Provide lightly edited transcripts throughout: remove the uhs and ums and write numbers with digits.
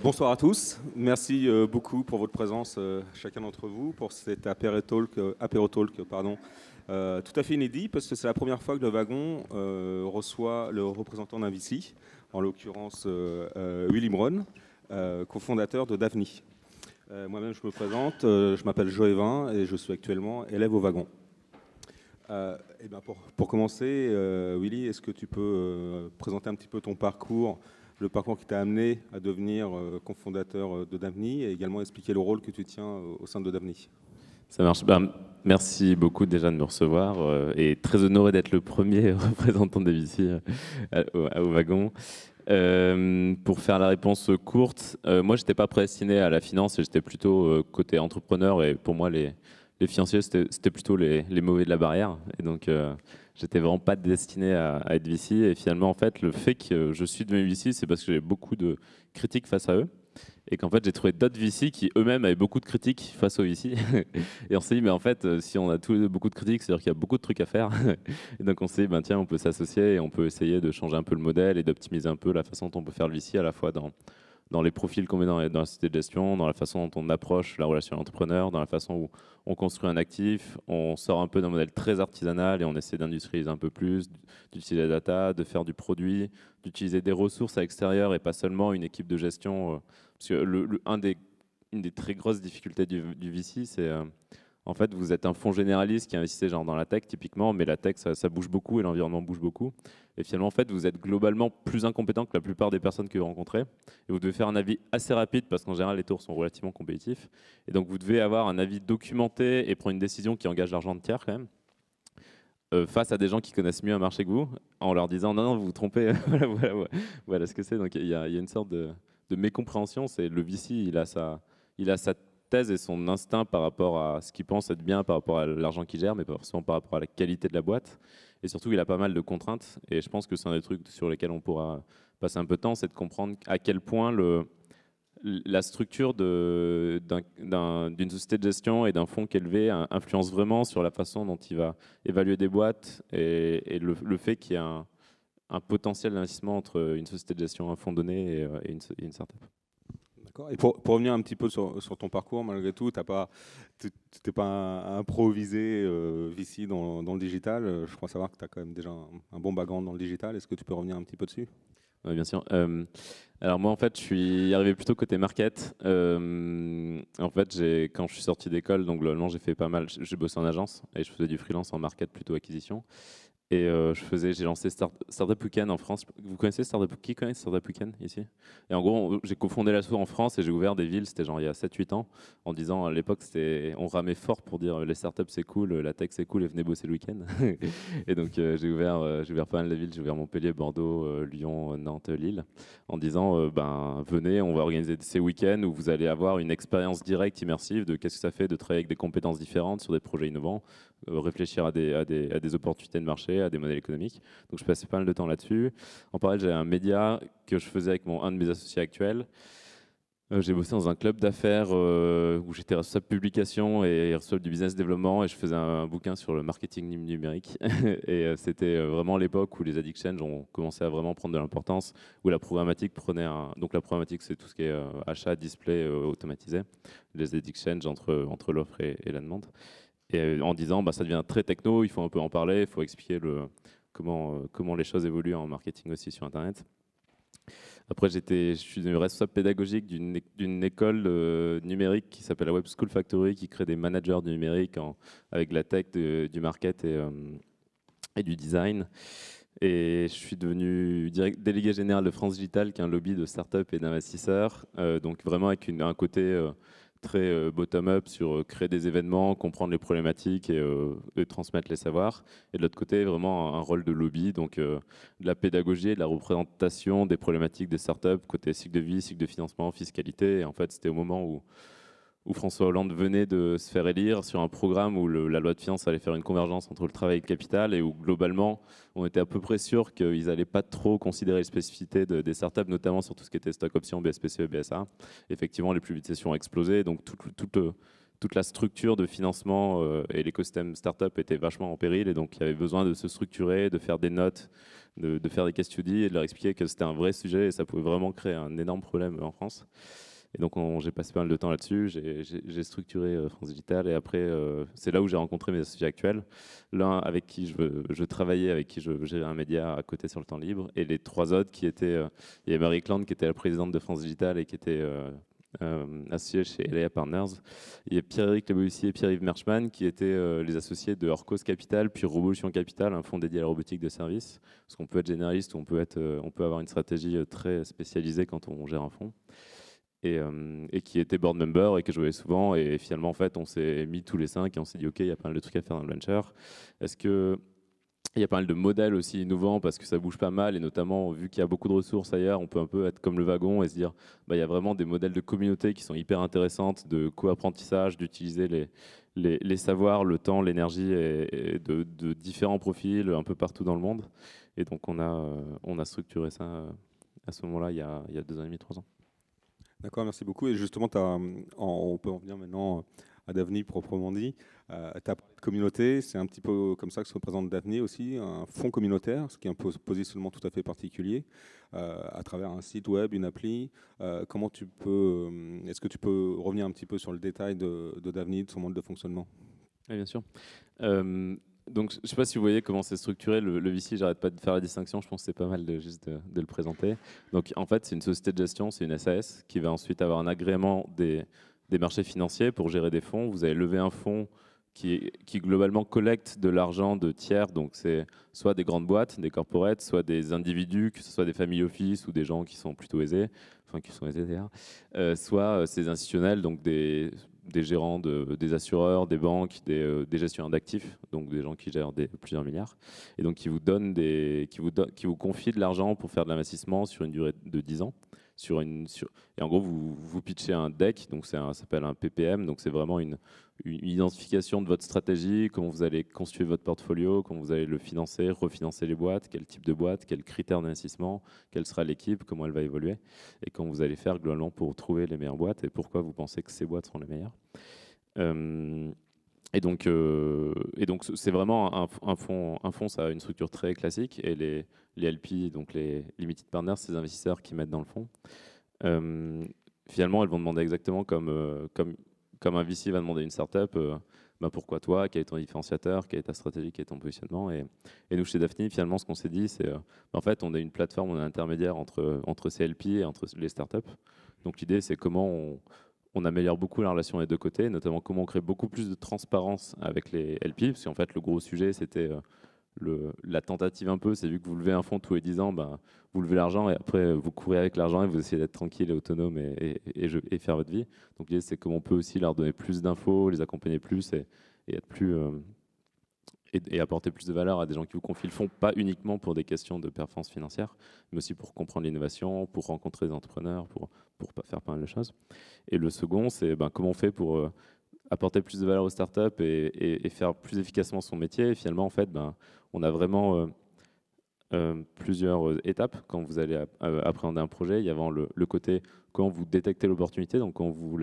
Bonsoir à tous. Merci beaucoup pour votre présence, chacun d'entre vous, pour cet apéro-talk, tout à fait inédit, parce que c'est la première fois que le wagon reçoit le représentant d'un VC, en l'occurrence Willy Brown, cofondateur de Davni. Moi-même, je me présente, je m'appelle Joëvin et je suis actuellement élève au wagon. Pour commencer, Willy, est-ce que tu peux présenter un petit peu ton parcours, le parcours qui t'a amené à devenir cofondateur de Davni et également expliquer le rôle que tu tiens au sein de Davni? Ça marche. Merci beaucoup déjà de me recevoir et très honoré d'être le premier représentant des VC au wagon. Pour faire la réponse courte, moi, je n'étais pas prédestiné à la finance et j'étais plutôt côté entrepreneur. Et pour moi, les financiers, c'était plutôt les mauvais de la barrière. Et donc, j'étais vraiment pas destiné à être VC. Et finalement, en fait, le fait que je suis devenu VC, c'est parce que j'ai beaucoup de critiques face à eux. Et qu'en fait, j'ai trouvé d'autres VC qui eux-mêmes avaient beaucoup de critiques face aux VC. Et on s'est dit, mais en fait, si on a beaucoup de critiques, c'est-à-dire qu'il y a beaucoup de trucs à faire. Et donc on s'est dit, ben, tiens, on peut s'associer et on peut essayer de changer un peu le modèle et d'optimiser un peu la façon dont on peut faire le VC, à la fois dans les profils qu'on met dans la société de gestion, dans la façon dont on approche la relation à l'entrepreneur, dans la façon où on construit un actif, on sort un peu d'un modèle très artisanal et on essaie d'industrialiser un peu plus, d'utiliser la data, de faire du produit, d'utiliser des ressources à l'extérieur et pas seulement une équipe de gestion. Parce que une des très grosses difficultés du VC, c'est en fait, vous êtes un fonds généraliste qui investissait genre dans la tech typiquement, mais la tech, ça bouge beaucoup et l'environnement bouge beaucoup. Et finalement, en fait, vous êtes globalement plus incompétent que la plupart des personnes que vous rencontrez. Et vous devez faire un avis assez rapide parce qu'en général, les tours sont relativement compétitifs. Et donc, vous devez avoir un avis documenté et prendre une décision qui engage l'argent de tiers quand même. Face à des gens qui connaissent mieux un marché que vous, en leur disant non, non, vous vous trompez, voilà ce que c'est. Donc il y a une sorte de mécompréhension. C'est le VC, il a sa thèse et son instinct par rapport à ce qu'il pense être bien, par rapport à l'argent qu'il gère, mais pas forcément par rapport à la qualité de la boîte. Et surtout, il a pas mal de contraintes. Et je pense que c'est un des trucs sur lesquels on pourra passer un peu de temps, c'est de comprendre à quel point la structure d'une société de gestion et d'un fonds qui est élevé influence vraiment sur la façon dont il va évaluer des boîtes et le fait qu'il y a un potentiel d'investissement entre une société de gestion, un fonds donné et une startup. D'accord. Et pour revenir un petit peu sur ton parcours, malgré tout, tu n'es pas un pro-visé VC dans le digital. Je crois savoir que tu as quand même déjà un bon background dans le digital. Est-ce que tu peux revenir un petit peu dessus? Oui, bien sûr. Alors moi, en fait, je suis arrivé plutôt côté market. En fait, quand je suis sorti d'école, donc globalement, j'ai fait pas mal. J'ai bossé en agence et je faisais du freelance en market, plutôt acquisition. Et j'ai lancé Startup Weekend en France. Vous connaissez Qui connaît Startup Weekend ici? Et en gros, j'ai cofondé l'asso en France et j'ai ouvert des villes, c'était genre il y a 7-8 ans, en disant à l'époque, on ramait fort pour dire les startups c'est cool, la tech c'est cool et venez bosser le week-end. Et donc j'ai ouvert pas mal de villes, j'ai ouvert Montpellier, Bordeaux, Lyon, Nantes, Lille, en disant ben, venez, on va organiser ces week-ends où vous allez avoir une expérience directe, immersive de qu'est-ce que ça fait de travailler avec des compétences différentes sur des projets innovants, réfléchir à des opportunités de marché, à des modèles économiques. Donc je passais pas mal de temps là-dessus. En parallèle, j'avais un média que je faisais avec un de mes associés actuels. J'ai bossé dans un club d'affaires où j'étais responsable publication et responsable du business développement et je faisais un bouquin sur le marketing numérique. Et c'était vraiment l'époque où les ad exchanges ont commencé à vraiment prendre de l'importance, où la programmatique Donc la programmatique, c'est tout ce qui est achat, display automatisé, les ad exchanges entre l'offre et la demande. Et en disant, bah, ça devient très techno, il faut un peu en parler, il faut expliquer comment les choses évoluent en marketing aussi sur Internet. Après, je suis devenu responsable pédagogique d'une école numérique qui s'appelle la Web School Factory, qui crée des managers du numérique avec la tech, du market et du design. Et je suis devenu délégué général de France Digital, qui est un lobby de start-up et d'investisseurs. Donc vraiment avec un côté très bottom-up sur créer des événements, comprendre les problématiques et transmettre les savoirs. Et de l'autre côté, vraiment un rôle de lobby, donc de la pédagogie et de la représentation des problématiques des startups, côté cycle de vie, cycle de financement, fiscalité. Et en fait, c'était au moment où François Hollande venait de se faire élire sur un programme où la loi de finances allait faire une convergence entre le travail et le capital et où globalement on était à peu près sûr qu'ils n'allaient pas trop considérer les spécificités des startups, notamment sur tout ce qui était stock options, BSPCE, BSA. Effectivement, les publications ont explosé, donc toute la structure de financement et l'écosystème startup était vachement en péril, et donc il y avait besoin de se structurer, de faire des notes, de faire des case studies et de leur expliquer que c'était un vrai sujet et ça pouvait vraiment créer un énorme problème en France. Et donc j'ai passé pas mal de temps là-dessus, j'ai structuré France Digital, et après c'est là où j'ai rencontré mes associés actuels, l'un avec qui je travaillais, avec qui je gérais un média à côté sur le temps libre, et les trois autres qui étaient, il y avait Marie Cland qui était la présidente de France Digital et qui était associée chez LA Partners, il y a Pierre-Éric Lebovici et Pierre-Yves Merchman qui étaient les associés de Orcos Capital puis Revolution Capital, un fonds dédié à la robotique de service, parce qu'on peut être généraliste ou on peut avoir une stratégie très spécialisée quand on gère un fonds. Et qui était board member et que je voyais souvent. Et finalement, en fait, on s'est mis tous les 5 et on s'est dit, OK, il y a pas mal de trucs à faire dans le venture. Est-ce que il y a pas mal de modèles aussi innovants parce que ça bouge pas mal, et notamment vu qu'il y a beaucoup de ressources ailleurs, on peut un peu être comme le wagon et se dire bah, il y a vraiment des modèles de communauté qui sont hyper intéressantes, de co-apprentissage, d'utiliser les savoirs, le temps, l'énergie et de différents profils un peu partout dans le monde. Et donc on a structuré ça à ce moment-là il y a 2 ans et demi, 3 ans. D'accord, merci beaucoup. Et justement, on peut en venir maintenant à Davni proprement dit. Tu as parlé de communauté, c'est un petit peu comme ça que se représente Davni aussi, un fonds communautaire, ce qui est un positionnement tout à fait particulier, à travers un site web, une appli. Est-ce que tu peux revenir un petit peu sur le détail de Davni, de son mode de fonctionnement? Oui, bien sûr. Donc, je ne sais pas si vous voyez comment c'est structuré. Le VC, j'arrête pas de faire la distinction. Je pense que c'est pas mal juste de le présenter. Donc, en fait, c'est une société de gestion, c'est une SAS qui va ensuite avoir un agrément des marchés financiers pour gérer des fonds. Vous avez levé un fonds qui globalement collecte de l'argent de tiers. Donc, c'est soit des grandes boîtes, des corporates, soit des individus, que ce soit des family office ou des gens qui sont plutôt aisés, enfin qui sont aisés d'ailleurs, soit ces institutionnels, donc des gérants, des assureurs, des banques, des gestionnaires d'actifs, donc des gens qui gèrent plusieurs milliards, et donc qui vous confient de l'argent pour faire de l'investissement sur une durée de 10 ans. Et en gros, vous pitchez un deck, donc ça s'appelle un PPM, donc c'est vraiment une identification de votre stratégie, comment vous allez construire votre portfolio, comment vous allez le financer, refinancer les boîtes, quel type de boîte, quels critères d'investissement, quelle sera l'équipe, comment elle va évoluer, et comment vous allez faire globalement pour trouver les meilleures boîtes et pourquoi vous pensez que ces boîtes seront les meilleures. Et donc c'est vraiment un fonds, ça a une structure très classique, et les LP, donc les limited partners, ces investisseurs qui mettent dans le fonds, finalement, elles vont demander exactement comme un VC va demander à une startup, bah pourquoi toi, quel est ton différenciateur, quelle est ta stratégie, quel est ton positionnement. Et nous, chez Daphne, finalement, ce qu'on s'est dit, c'est en fait, on est une plateforme, on est intermédiaire entre ces LP et entre les startups. Donc l'idée, c'est comment on améliore beaucoup la relation des deux côtés, notamment comment on crée beaucoup plus de transparence avec les LP, parce qu'en fait, le gros sujet, c'était la tentative un peu, c'est vu que vous levez un fonds tous les 10 ans, ben, vous levez l'argent et après vous courez avec l'argent et vous essayez d'être tranquille et autonome et faire votre vie. Donc l'idée, c'est comment on peut aussi leur donner plus d'infos, les accompagner plus et être plus et apporter plus de valeur à des gens qui vous confient le fonds, pas uniquement pour des questions de performance financière, mais aussi pour comprendre l'innovation, pour rencontrer des entrepreneurs, pour faire pas mal de choses. Et le second, c'est comment on fait pour apporter plus de valeur aux startups et faire plus efficacement son métier. Et finalement, en fait, on a vraiment plusieurs étapes quand vous allez appréhender un projet. Il y a vraiment le côté quand vous détectez l'opportunité, donc quand vous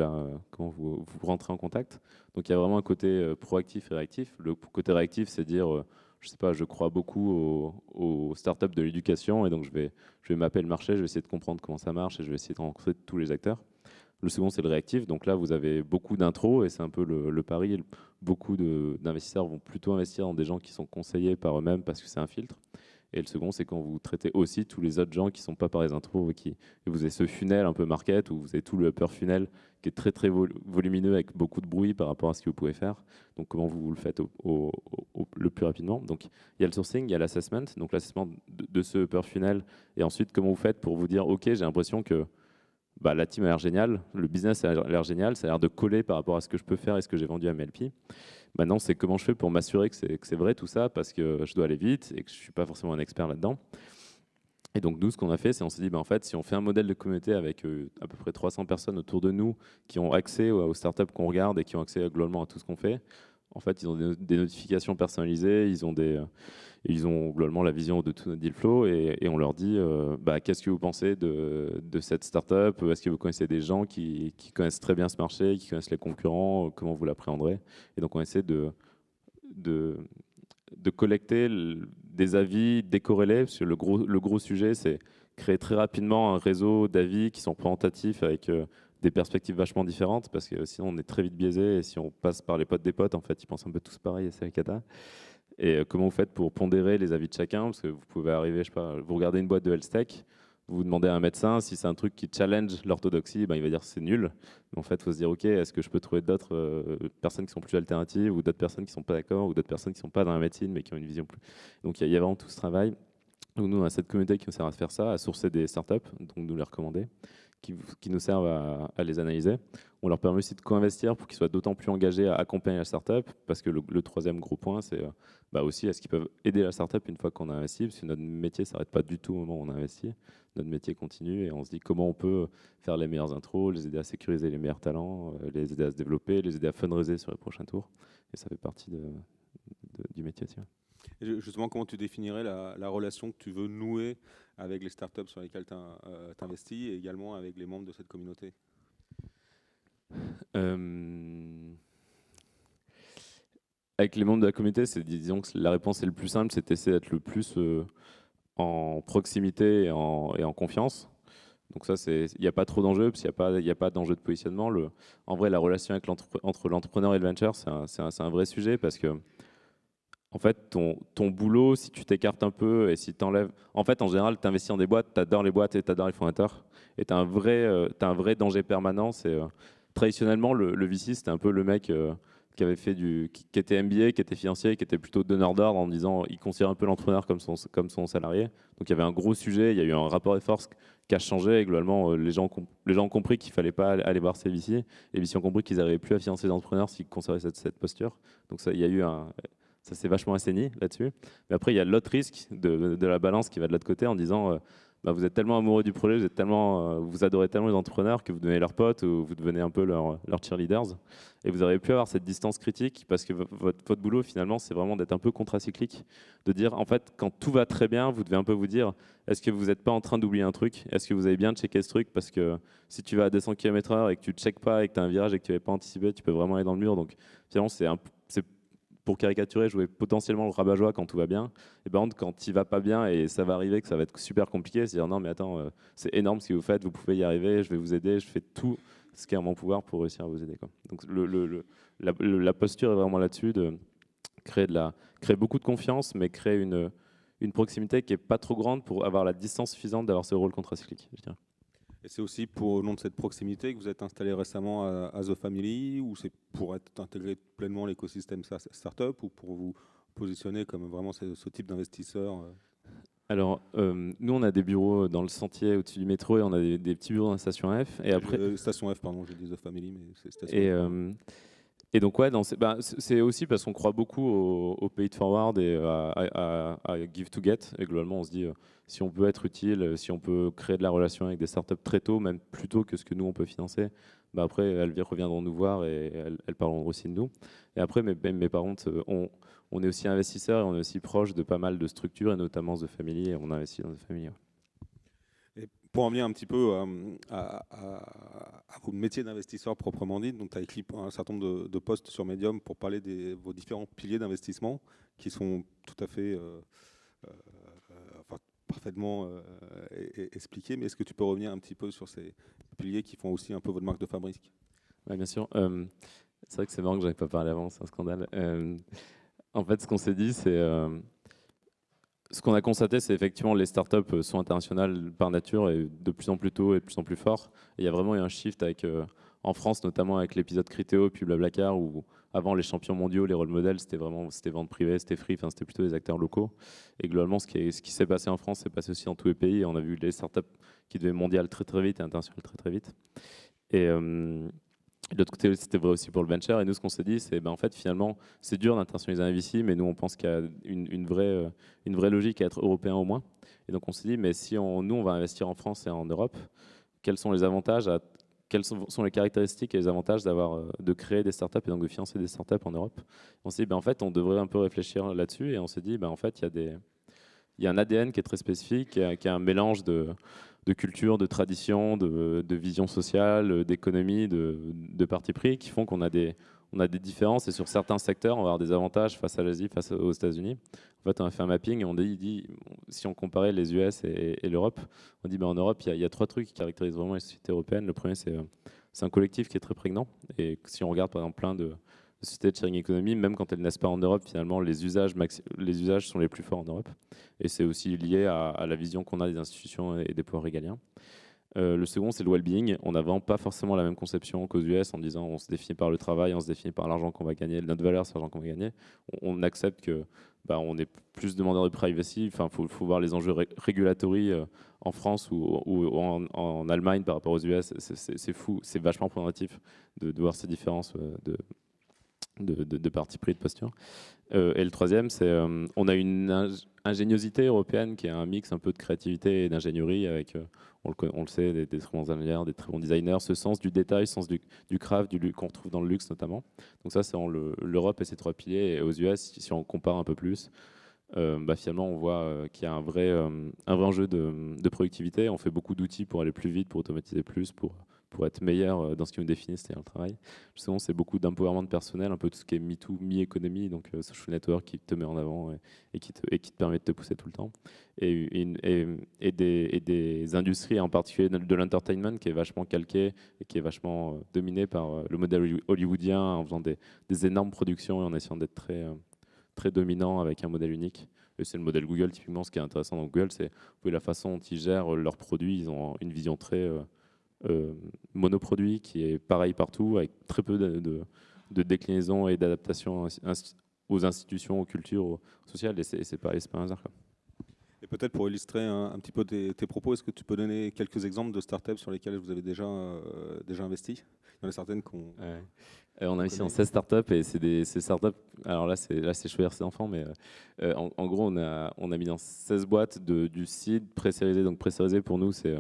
rentrez en contact. Donc il y a vraiment un côté proactif et réactif. Le côté réactif, c'est dire, je sais pas, je crois beaucoup aux startups de l'éducation, et donc je vais mapper le marché, je vais essayer de comprendre comment ça marche et je vais essayer de rencontrer tous les acteurs. Le second, c'est le réactif. Donc là, vous avez beaucoup d'intros et c'est un peu le pari. Beaucoup d'investisseurs vont plutôt investir dans des gens qui sont conseillés par eux-mêmes parce que c'est un filtre. Et le second, c'est quand vous traitez aussi tous les autres gens qui ne sont pas par les intros et vous avez ce funnel un peu market où vous avez tout le upper funnel qui est très très volumineux avec beaucoup de bruit par rapport à ce que vous pouvez faire. Donc comment vous le faites le plus rapidement. Donc il y a le sourcing, il y a l'assessment. Donc l'assessment de ce upper funnel. Et ensuite, comment vous faites pour vous dire, OK, j'ai l'impression que la team a l'air géniale, le business a l'air génial, ça a l'air de coller par rapport à ce que je peux faire et ce que j'ai vendu à mes LP. Maintenant, c'est comment je fais pour m'assurer que c'est vrai tout ça, parce que je dois aller vite et que je ne suis pas forcément un expert là-dedans. Et donc nous, ce qu'on a fait, c'est on s'est dit, en fait, si on fait un modèle de communauté avec à peu près 300 personnes autour de nous qui ont accès aux startups qu'on regarde et qui ont accès globalement à tout ce qu'on fait, En fait, ils ont des notifications personnalisées, ils ont globalement la vision de tout notre deal flow et on leur dit bah, qu'est-ce que vous pensez de cette startup? Est-ce que vous connaissez des gens qui connaissent très bien ce marché, qui connaissent les concurrents? Comment vous l'appréhenderez? Et donc on essaie de, de collecter des avis décorrélés, parce que le gros sujet, c'est créer très rapidement un réseau d'avis qui sont représentatifs avec des perspectives vachement différentes, parce que sinon on est très vite biaisé, et si on passe par les potes des potes, en fait, ils pensent un peu tous pareil, et c'est la cata. Et comment vous faites pour pondérer les avis de chacun? Parce que vous pouvez arriver, je sais pas, vous regardez une boîte de health tech, vous demandez à un médecin si c'est un truc qui challenge l'orthodoxie, ben, il va dire c'est nul. Mais en fait, il faut se dire, ok, est-ce que je peux trouver d'autres personnes qui sont plus alternatives, ou d'autres personnes qui ne sont pas d'accord, ou d'autres personnes qui ne sont pas dans la médecine, mais qui ont une vision plus. Donc il y a vraiment tout ce travail. Donc, nous, on a cette communauté qui nous sert à faire ça, à sourcer des startups, donc nous les recommander, qui nous servent à les analyser. On leur permet aussi de co-investir pour qu'ils soient d'autant plus engagés à accompagner la startup, parce que le troisième gros point, c'est bah aussi est-ce qu'ils peuvent aider la startup une fois qu'on a investi, parce que notre métier ne s'arrête pas du tout au moment où on a investi. Notre métier continue et on se dit comment on peut faire les meilleures intros, les aider à sécuriser les meilleurs talents, les aider à se développer, les aider à fundraiser sur les prochains tours. Et ça fait partie du métier aussi. Et justement, comment tu définirais la relation que tu veux nouer avec les startups sur lesquelles tu investis et également avec les membres de cette communauté? Avec les membres de la communauté, disons que la réponse est le plus simple, c'est d'essayer d'être le plus en proximité et en confiance. Donc ça, il n'y a pas trop d'enjeux, parce qu'il n'y a pas d'enjeu de positionnement. En vrai, la relation entre l'entrepreneur et le venture, c'est un vrai sujet, parce que en fait, ton boulot, si tu t'écartes un peu et si tu enlèves... En fait, en général, tu investis dans des boîtes, tu adores les boîtes et tu adores les fondateurs. Et tu as un vrai danger permanent. Traditionnellement, le VC, c'était un peu le mec qui avait fait qui était MBA, qui était financier, qui était plutôt donneur d'ordre en disant il considère un peu l'entrepreneur comme son salarié. Donc il y avait un gros sujet, il y a eu un rapport de force qui a changé et globalement, les gens ont compris qu'il ne fallait pas aller voir ces VC. Les VC ont compris qu'ils n'arrivaient plus à financer les entrepreneurs s'ils conservaient cette posture. Donc ça, il y a eu ça s'est vachement assaini là-dessus. Mais après, il y a l'autre risque de la balance qui va de l'autre côté en disant bah, vous êtes tellement amoureux du projet, vous adorez tellement les entrepreneurs que vous devenez leurs potes ou vous devenez un peu leurs cheerleaders. Et vous auriez pu avoir cette distance critique parce que votre boulot, finalement, c'est vraiment d'être un peu contracyclique. De dire, en fait, quand tout va très bien, vous devez un peu vous dire est-ce que vous n'êtes pas en train d'oublier un truc? Est-ce que vous avez bien checké ce truc? Parce que si tu vas à 200 km/h et que tu ne checkes pas et que tu as un virage et que tu n'avais pas anticipé, tu peux vraiment aller dans le mur. Donc, finalement, c'est pour caricaturer, jouer potentiellement le rabat-joie quand tout va bien. Et par contre, quand il va pas bien et ça va arriver, que ça va être super compliqué, c'est dire non mais attends, c'est énorme ce que vous faites, vous pouvez y arriver, je vais vous aider, je fais tout ce qui est en mon pouvoir pour réussir à vous aider, quoi. Donc la posture est vraiment là-dessus, de créer beaucoup de confiance, mais créer une proximité qui est pas trop grande pour avoir la distance suffisante d'avoir ce rôle contracyclique, je dirais. Et c'est aussi au nom de cette proximité que vous êtes installé récemment à The Family, ou c'est pour être intégré pleinement à l'écosystème startup, ou pour vous positionner comme vraiment ce type d'investisseur? Alors, nous, on a des bureaux dans le Sentier au-dessus du métro et on a des petits bureaux dans la station F. Et après, Station F, pardon, j'ai dit The Family, mais c'est Station F. Et donc, ouais, c'est aussi parce qu'on croit beaucoup au pay it forward et à give to get. Et globalement, on se dit, si on peut être utile, si on peut créer de la relation avec des startups très tôt, même plus tôt que ce que nous, on peut financer, bah après, elles reviendront nous voir et elles parleront aussi de nous. Et après, mais par contre, on est aussi investisseur et on est aussi proche de pas mal de structures, et notamment The Family, et on investit dans The Family. Ouais. Et pour en venir un petit peu à vos métiers d'investisseur proprement dit, donc tu as écrit un certain nombre de posts sur Medium pour parler de vos différents piliers d'investissement qui sont tout à fait parfaitement expliqués. Mais est-ce que tu peux revenir un petit peu sur ces piliers qui font aussi un peu votre marque de fabrique? Oui, bien sûr. C'est vrai que c'est marrant que je n'avais pas parlé avant, c'est un scandale. En fait, ce qu'on s'est dit, c'est... ce qu'on a constaté, c'est effectivement les startups sont internationales par nature et de plus en plus tôt et de plus en plus fort. Et il y a vraiment eu un shift en France, notamment avec l'épisode Criteo puis Blablacar, où avant les champions mondiaux, les rôle modèles, c'était vente privée, c'était free, enfin, c'était plutôt des acteurs locaux. Et globalement, ce qui s'est passé en France s'est passé aussi dans tous les pays. Et on a vu les startups qui devenaient mondiales très très vite et internationales très très vite. Et de l'autre côté, c'était vrai aussi pour le venture. Et nous, ce qu'on s'est dit, c'est en fait, finalement, c'est dur d'internationaliser un VC, mais nous, on pense qu'il y a une vraie logique à être européen au moins. Et donc, on s'est dit, mais si nous, on va investir en France et en Europe, quels sont les avantages à quelles sont les caractéristiques et les avantages de créer des startups et donc de financer des startups en Europe. On s'est dit, ben, en fait, on devrait un peu réfléchir là-dessus et on s'est dit, ben, en fait, il y a un ADN qui est très spécifique, qui est un mélange de culture, de tradition, de vision sociale, d'économie, de parti pris, qui font qu'on a des différences et sur certains secteurs, on va avoir des avantages face à l'Asie, face aux États-Unis. En fait, on a fait un mapping et on dit si on comparait les US et l'Europe, on dit ben, en Europe, il y a trois trucs qui caractérisent vraiment les sociétés européennes. Le premier, c'est un collectif qui est très prégnant. Et si on regarde par exemple plein de sociétés de sharing economy, même quand elles naissent pas en Europe, finalement, les usages sont les plus forts en Europe. Et c'est aussi lié à la vision qu'on a des institutions et des pouvoirs régaliens. Le second, c'est le well-being. On n'a vraiment pas forcément la même conception qu'aux US en disant on se définit par le travail, on se définit par l'argent qu'on va gagner, notre valeur, c'est l'argent qu'on va gagner. On accepte que on est plus demandeur de privacy. Enfin, faut voir les enjeux régulatory en France ou en Allemagne par rapport aux US. C'est fou, c'est vachement problématique de voir ces différences de parti pris, de posture. Et le troisième, c'est on a une ingéniosité européenne qui est un mix un peu de créativité et d'ingénierie avec, on le sait, des très bons ingénieurs, des très bons designers, ce sens du détail, ce sens du craft, qu'on retrouve dans le luxe notamment. Donc ça, c'est l'Europe et ses trois piliers. Et aux US, si on compare un peu plus, finalement, on voit qu'il y a un vrai enjeu de productivité. On fait beaucoup d'outils pour aller plus vite, pour automatiser plus, pour être meilleur dans ce qui nous définit, c'est-à-dire le travail. Justement, c'est beaucoup d'empowerment personnel, un peu tout ce qui est MeToo, Me-Economy, donc social network qui te met en avant et qui te permet de te pousser tout le temps. Et des industries, en particulier de l'entertainment, qui est vachement calqué et qui est vachement dominé par le modèle hollywoodien, en faisant des énormes productions et en essayant d'être très dominant avec un modèle unique. Et c'est le modèle Google, typiquement. Ce qui est intéressant dans Google, c'est la façon dont ils gèrent leurs produits. Ils ont une vision très monoproduit qui est pareil partout, avec très peu de déclinaison et d'adaptation aux institutions, aux cultures sociales. Et c'est pas un hasard, quoi. Et peut-être pour illustrer un petit peu tes propos, est-ce que tu peux donner quelques exemples de startups sur lesquelles vous avez déjà investi? Il y en a certaines qu'on... Ouais. On a investi en 16 startups et ces startups, alors là c'est choisir ses enfants, mais en gros on a mis dans 16 boîtes du seed pré-sérisé. Donc pré-sérisé pour nous c'est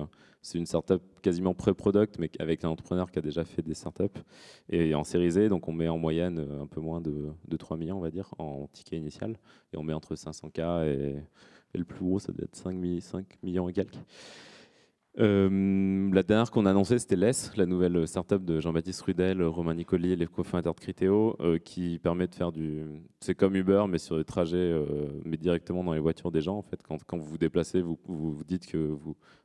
une startup quasiment pré-product mais avec un entrepreneur qui a déjà fait des startups. Et en sérisé, donc on met en moyenne un peu moins de 3 millions on va dire en ticket initial et on met entre 500K et le plus gros ça doit être 5 millions et quelques. La dernière qu'on a annoncée, c'était LESS, la nouvelle startup de Jean-Baptiste Rudel, Romain Nicoli, les cofondateurs de Criteo, qui permet de faire c'est comme Uber, mais sur des trajets, mais directement dans les voitures des gens. En fait, quand vous vous déplacez, vous dites que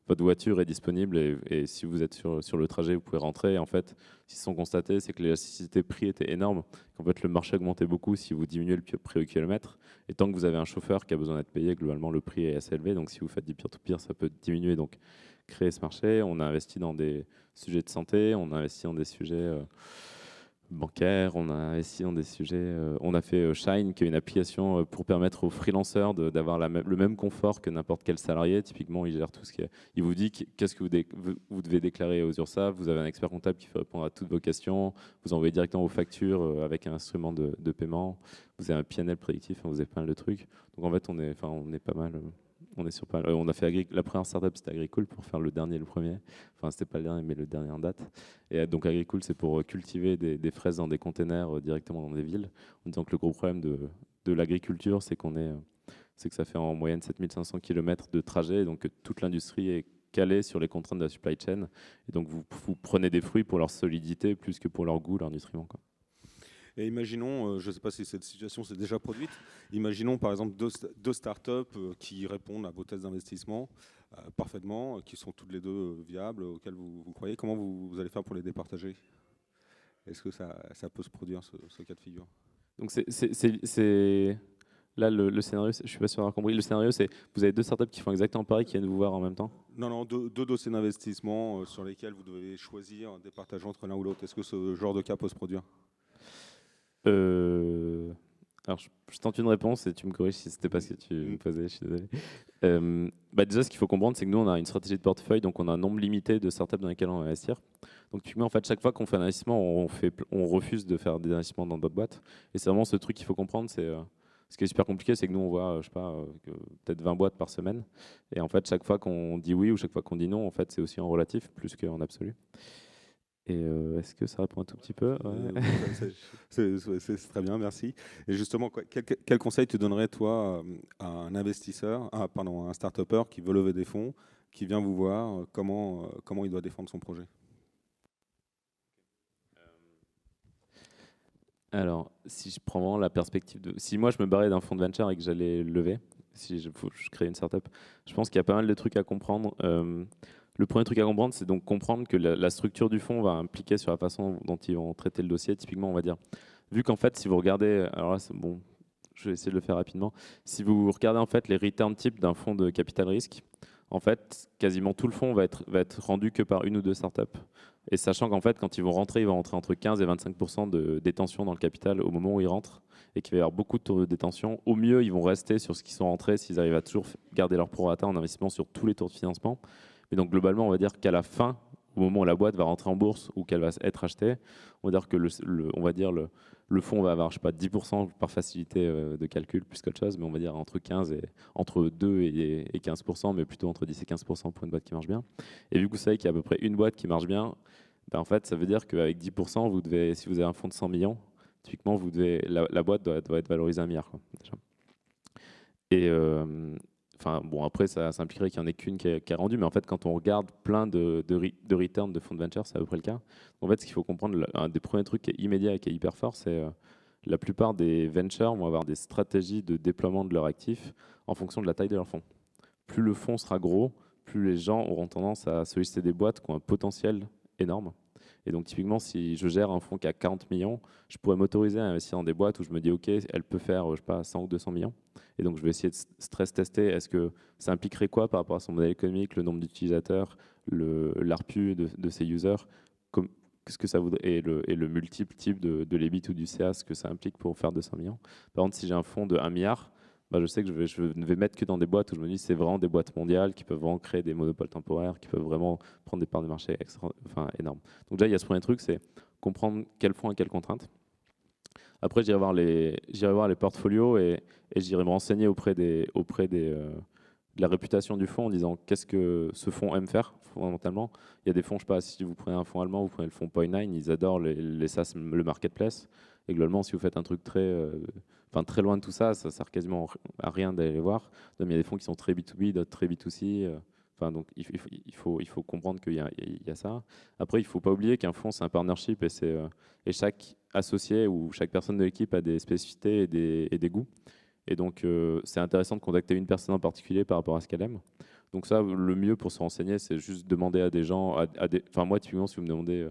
votre voiture est disponible et si vous êtes sur le trajet, vous pouvez rentrer. Et en fait, ce qu'ils sont constatés, c'est que l'élasticité prix était énorme. En fait, le marché augmentait beaucoup si vous diminuez le prix au kilomètre. Et tant que vous avez un chauffeur qui a besoin d'être payé, globalement, le prix est assez élevé. Donc, si vous faites du peer-to-peer, ça peut diminuer. Donc, créer ce marché. On a investi dans des sujets de santé, on a investi dans des sujets bancaires, on a investi dans des sujets... on a fait Shine, qui est une application pour permettre aux freelancers d'avoir le même confort que n'importe quel salarié. Typiquement, il gère tout ce qui est... Il vous dit qu'est-ce que vous devez déclarer aux URSSAF, vous avez un expert comptable qui fait répondre à toutes vos questions, vous envoyez directement vos factures avec un instrument de paiement, vous avez un PNL prédictif, vous avez pas mal de trucs. Donc en fait, on est pas mal... on a fait la première startup, c'était Agricool pour faire le dernier et le premier. Enfin, c'était pas le dernier, mais le dernier en date. Et donc Agricool, c'est pour cultiver des fraises dans des containers directement dans des villes. En disant que le gros problème de l'agriculture, c'est que ça fait en moyenne 7500 km de trajet, donc toute l'industrie est calée sur les contraintes de la supply chain. Et donc vous prenez des fruits pour leur solidité plus que pour leur goût, leur nutriment, quoi. Et imaginons, je ne sais pas si cette situation s'est déjà produite, imaginons par exemple deux startups qui répondent à vos tests d'investissement parfaitement, qui sont toutes les deux viables, auxquelles vous croyez. Comment vous allez faire pour les départager? Est-ce que ça peut se produire, ce cas de figure? Donc là, le scénario, je ne suis pas sûr d'avoir compris. Le scénario, c'est vous avez deux startups qui font exactement pareil, qui viennent vous voir en même temps? Non, deux dossiers d'investissement sur lesquels vous devez choisir, départager entre l'un ou l'autre. Est-ce que ce genre de cas peut se produire? Alors, je tente une réponse et tu me corriges si c'était pas ce que tu me posais, je suis désolé. Déjà, ce qu'il faut comprendre, c'est que nous, on a une stratégie de portefeuille, donc on a un nombre limité de startups dans lesquelles on va investir. Donc, typiquement, en fait, chaque fois qu'on fait un investissement, on refuse de faire des investissements dans d'autres boîtes. Et c'est vraiment ce truc qu'il faut comprendre. Ce qui est super compliqué, c'est que nous, on voit, je sais pas, peut-être 20 boîtes par semaine. Et en fait, chaque fois qu'on dit oui ou chaque fois qu'on dit non, en fait, c'est aussi en relatif plus qu'en absolu. Et est-ce que ça répond un tout petit peu? Ouais. C'est très bien, merci. Et justement, quel conseil tu donnerais, toi, à un investisseur, pardon, à un start-upper qui veut lever des fonds, qui vient vous voir, comment il doit défendre son projet? Alors, si je prends vraiment la perspective de... Si moi, je me barrais d'un fonds de venture et que j'allais lever, si je crée une startup, je pense qu'il y a pas mal de trucs à comprendre. Le premier truc à comprendre, c'est donc comprendre que la structure du fonds va impliquer sur la façon dont ils vont traiter le dossier. Typiquement, on va dire, vu qu'en fait, si vous regardez... Alors là, bon, je vais essayer de le faire rapidement. Si vous regardez en fait les return types d'un fonds de capital risque, en fait, quasiment tout le fonds va être rendu que par une ou deux startups. Et sachant qu'en fait, quand ils vont rentrer entre 15 et 25% de détention dans le capital au moment où ils rentrent, et qu'il va y avoir beaucoup de tours de détention. Au mieux, ils vont rester sur ce qu'ils sont rentrés s'ils arrivent à toujours garder leur prorata en investissement sur tous les tours de financement. Mais donc globalement, on va dire qu'à la fin, au moment où la boîte va rentrer en bourse ou qu'elle va être achetée, on va dire que le fonds va avoir, je sais pas, 10% par facilité de calcul plus qu'autre chose, mais on va dire entre 2 et 15%, mais plutôt entre 10 et 15% pour une boîte qui marche bien. Et vu que vous savez qu'il y a à peu près une boîte qui marche bien, ben en fait, ça veut dire qu'avec 10%, vous devez, si vous avez un fonds de 100 millions, typiquement, la boîte doit être valorisée 1 milliard, quoi, déjà. Et enfin, bon, après, ça impliquerait qu'il n'y en ait qu'une qui est rendue, mais en fait, quand on regarde plein de returns de fonds de venture, c'est à peu près le cas. En fait, ce qu'il faut comprendre, un des premiers trucs qui est immédiat et qui est hyper fort, c'est la plupart des ventures vont avoir des stratégies de déploiement de leurs actifs en fonction de la taille de leur fonds. Plus le fonds sera gros, plus les gens auront tendance à solliciter des boîtes qui ont un potentiel énorme. Et donc, typiquement, si je gère un fonds qui a 40 millions, je pourrais m'autoriser à investir dans des boîtes où je me dis, OK, elle peut faire, je sais pas, 100 ou 200 millions. Et donc, je vais essayer de stress tester. Est-ce que ça impliquerait quoi par rapport à son modèle économique, le nombre d'utilisateurs, l'ARPU de ses users, qu'est-ce que ça voudrait, et le multiple type de l'EBIT ou du CA, ce que ça implique pour faire 200 millions. Par contre, si j'ai un fonds de 1 milliard, bah, je sais que je ne vais mettre que dans des boîtes où je me dis c'est vraiment des boîtes mondiales qui peuvent vraiment créer des monopoles temporaires, qui peuvent vraiment prendre des parts de marché énormes. Donc déjà, il y a ce premier truc, c'est comprendre quel fonds a quelles contraintes. Après, j'irai voir les portfolios et j'irai me renseigner auprès de la réputation du fonds en disant qu'est-ce que ce fonds aime faire fondamentalement. Il y a des fonds, je ne sais pas, si vous prenez un fonds allemand, vous prenez le fonds Point9, ils adorent les SaaS, le marketplace. Et globalement, si vous faites un truc très loin de tout ça, ça sert quasiment à rien d'aller les voir. Donc, il y a des fonds qui sont très B2B, d'autres très B2C. Donc, il faut comprendre qu'il y a ça. Après, il ne faut pas oublier qu'un fonds, c'est un partnership et chaque associé ou chaque personne de l'équipe a des spécificités et des goûts. Et donc, c'est intéressant de contacter une personne en particulier par rapport à ce qu'elle aime. Donc ça, le mieux pour se renseigner, c'est juste demander à des gens, enfin moi, typiquement, si vous me demandez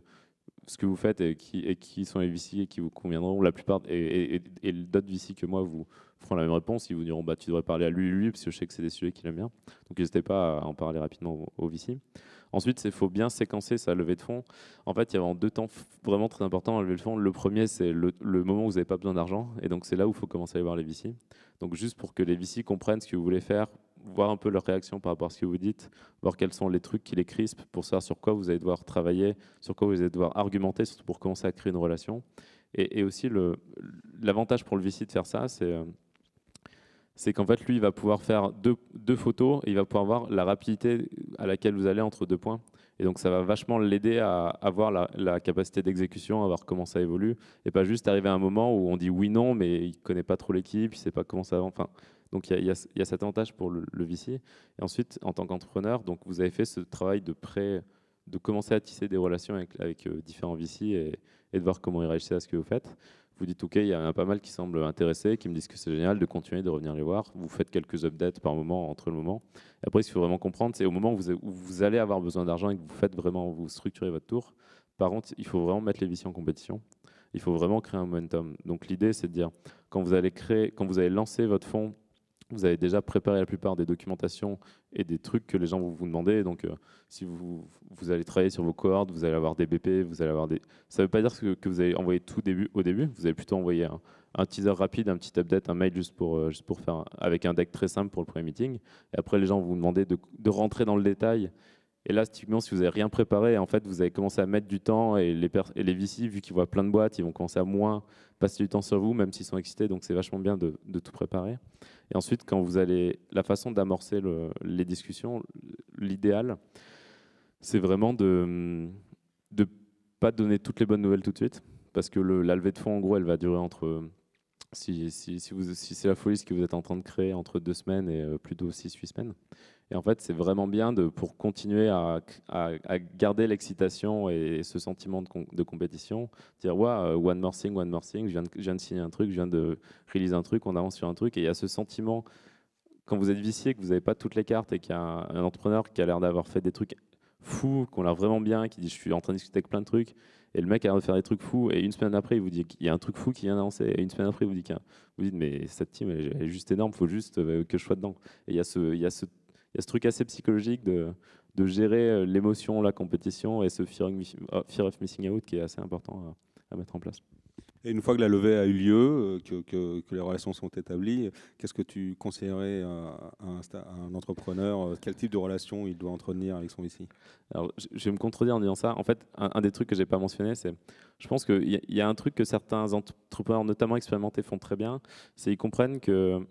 ce que vous faites et qui sont les VC et qui vous conviendront, la plupart, et d'autres VC que moi vous feront la même réponse, ils vous diront, bah, tu devrais parler à lui, parce que je sais que c'est des sujets qu'il aime bien. Donc n'hésitez pas à en parler rapidement au VC. Ensuite, il faut bien séquencer sa levée de fonds. En fait, il y a vraiment deux temps vraiment très importants à lever de fonds. Le premier, c'est le moment où vous n'avez pas besoin d'argent. Et donc, c'est là où il faut commencer à aller voir les VC. Donc, juste pour que les VC comprennent ce que vous voulez faire, voir un peu leur réaction par rapport à ce que vous dites, voir quels sont les trucs qui les crispent pour savoir sur quoi vous allez devoir travailler, sur quoi vous allez devoir argumenter, surtout pour commencer à créer une relation. Et aussi, l'avantage pour le VC de faire ça, c'est qu'en fait, lui, il va pouvoir faire deux photos et il va pouvoir voir la rapidité à laquelle vous allez entre deux points. Et donc, ça va vachement l'aider à avoir la capacité d'exécution, à voir comment ça évolue, et pas juste arriver à un moment où on dit oui, non, mais il ne connaît pas trop l'équipe, il ne sait pas comment ça va. Enfin, donc, il y a cet avantage pour le VC. Et ensuite, en tant qu'entrepreneur, donc vous avez fait ce travail de commencer à tisser des relations avec différents VC et de voir comment ils réagissent à ce que vous faites. Vous dites OK, il y en a pas mal qui semblent intéressés, qui me disent que c'est génial de continuer, de revenir les voir. Vous faites quelques updates par moment, entre le moment. Et après, ce qu'il faut vraiment comprendre, c'est au moment où vous allez avoir besoin d'argent et que vous structurez votre tour. Par contre, il faut vraiment mettre les VC en compétition. Il faut vraiment créer un momentum. Donc l'idée, c'est de dire, quand vous allez lancer votre fonds, vous avez déjà préparé la plupart des documentations et des trucs que les gens vont vous demander. Donc, si vous allez travailler sur vos cohortes, vous allez avoir des BP, vous allez avoir des... Ça ne veut pas dire que vous allez envoyer tout au début. Vous allez plutôt envoyer un teaser rapide, un petit update, un mail juste pour faire avec un deck très simple pour le premier meeting. Et après, les gens vont vous demander de rentrer dans le détail. Et là, typiquement, si vous n'avez rien préparé, en fait, vous allez commencer à mettre du temps et les VC, vu qu'ils voient plein de boîtes, ils vont commencer à moins passer du temps sur vous, même s'ils sont excités. Donc, c'est vachement bien de tout préparer. Et ensuite, la façon d'amorcer les discussions, l'idéal, c'est vraiment de pas donner toutes les bonnes nouvelles tout de suite, parce que la levée de fonds, en gros, elle va durer entre, si c'est la folie ce que vous êtes en train de créer, entre 2 semaines et plutôt 6-8 semaines. Et en fait, c'est vraiment bien pour continuer à garder l'excitation et ce sentiment de compétition. Dire, ouais, one more thing, je viens de signer un truc, je viens de release un truc, on avance sur un truc. Et il y a ce sentiment, quand vous êtes vicié, que vous n'avez pas toutes les cartes et qu'il y a un entrepreneur qui a l'air d'avoir fait des trucs fous, qui ont l'air vraiment bien, qui dit, je suis en train de discuter avec plein de trucs. Et le mec a l'air de faire des trucs fous. Et une semaine après, il vous dit qu'il y a un truc fou qui vient d'annoncer. Et une semaine après, il vous dit vous dites, mais cette team, elle est juste énorme, il faut juste que je sois dedans. Et il y a ce truc assez psychologique de gérer l'émotion, la compétition et ce fear of missing out qui est assez important à mettre en place. Et une fois que la levée a eu lieu, que les relations sont établies, qu'est-ce que tu conseillerais à un entrepreneur? Quel type de relation il doit entretenir avec son VC? Alors, je vais me contredire en disant ça. En fait, un des trucs que je n'ai pas mentionné, c'est, je pense qu'il y a un truc que certains entrepreneurs, notamment expérimentés, font très bien, c'est qu'ils comprennent que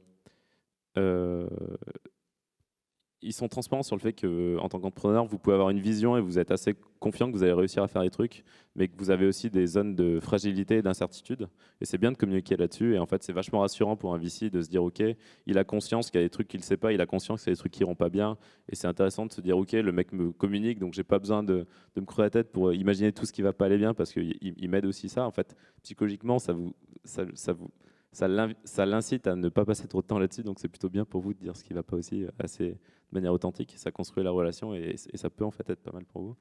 ils sont transparents sur le fait qu'en tant qu'entrepreneur, vous pouvez avoir une vision et vous êtes assez confiant que vous allez réussir à faire des trucs, mais que vous avez aussi des zones de fragilité et d'incertitude. Et c'est bien de communiquer là-dessus. Et en fait, c'est vachement rassurant pour un VC de se dire, OK, il a conscience qu'il y a des trucs qu'il ne sait pas, il a conscience qu'il y a des trucs qui ne vont pas bien. Et c'est intéressant de se dire, OK, le mec me communique, donc je n'ai pas besoin de me creuser la tête pour imaginer tout ce qui ne va pas aller bien, parce qu'il m'aide aussi ça. En fait, psychologiquement, ça l'incite à ne pas passer trop de temps là-dessus, donc c'est plutôt bien pour vous de dire ce qui ne va pas aussi de manière authentique. Ça construit la relation et ça peut en fait être pas mal pour vous.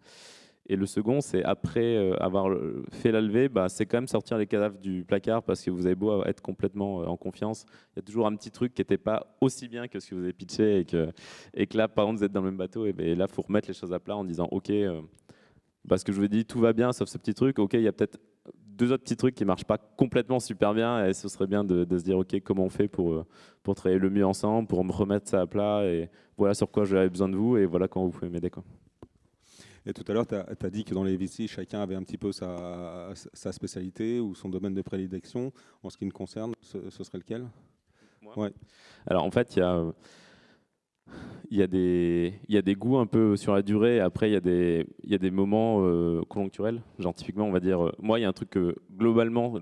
Et le second, c'est après avoir fait la levée, c'est quand même sortir les cadavres du placard parce que vous avez beau être complètement en confiance, il y a toujours un petit truc qui n'était pas aussi bien que ce que vous avez pitché et que là, par exemple, vous êtes dans le même bateau et là, il faut remettre les choses à plat en disant, OK, parce que je vous ai dit, tout va bien sauf ce petit truc, OK, il y a peut-être 2 autres petits trucs qui ne marchent pas complètement super bien et ce serait bien de se dire, OK, comment on fait pour travailler le mieux ensemble, pour me remettre ça à plat et voilà sur quoi j'avais besoin de vous et voilà comment vous pouvez m'aider, quoi. Et tout à l'heure, tu as dit que dans les VC, chacun avait un petit peu sa spécialité ou son domaine de prédilection. En ce qui me concerne, ce serait lequel? Moi ouais. Alors en fait, il y a des goûts un peu sur la durée. Après, il y a des moments conjoncturels. Genre, typiquement, on va dire, moi, il y a un truc que, globalement,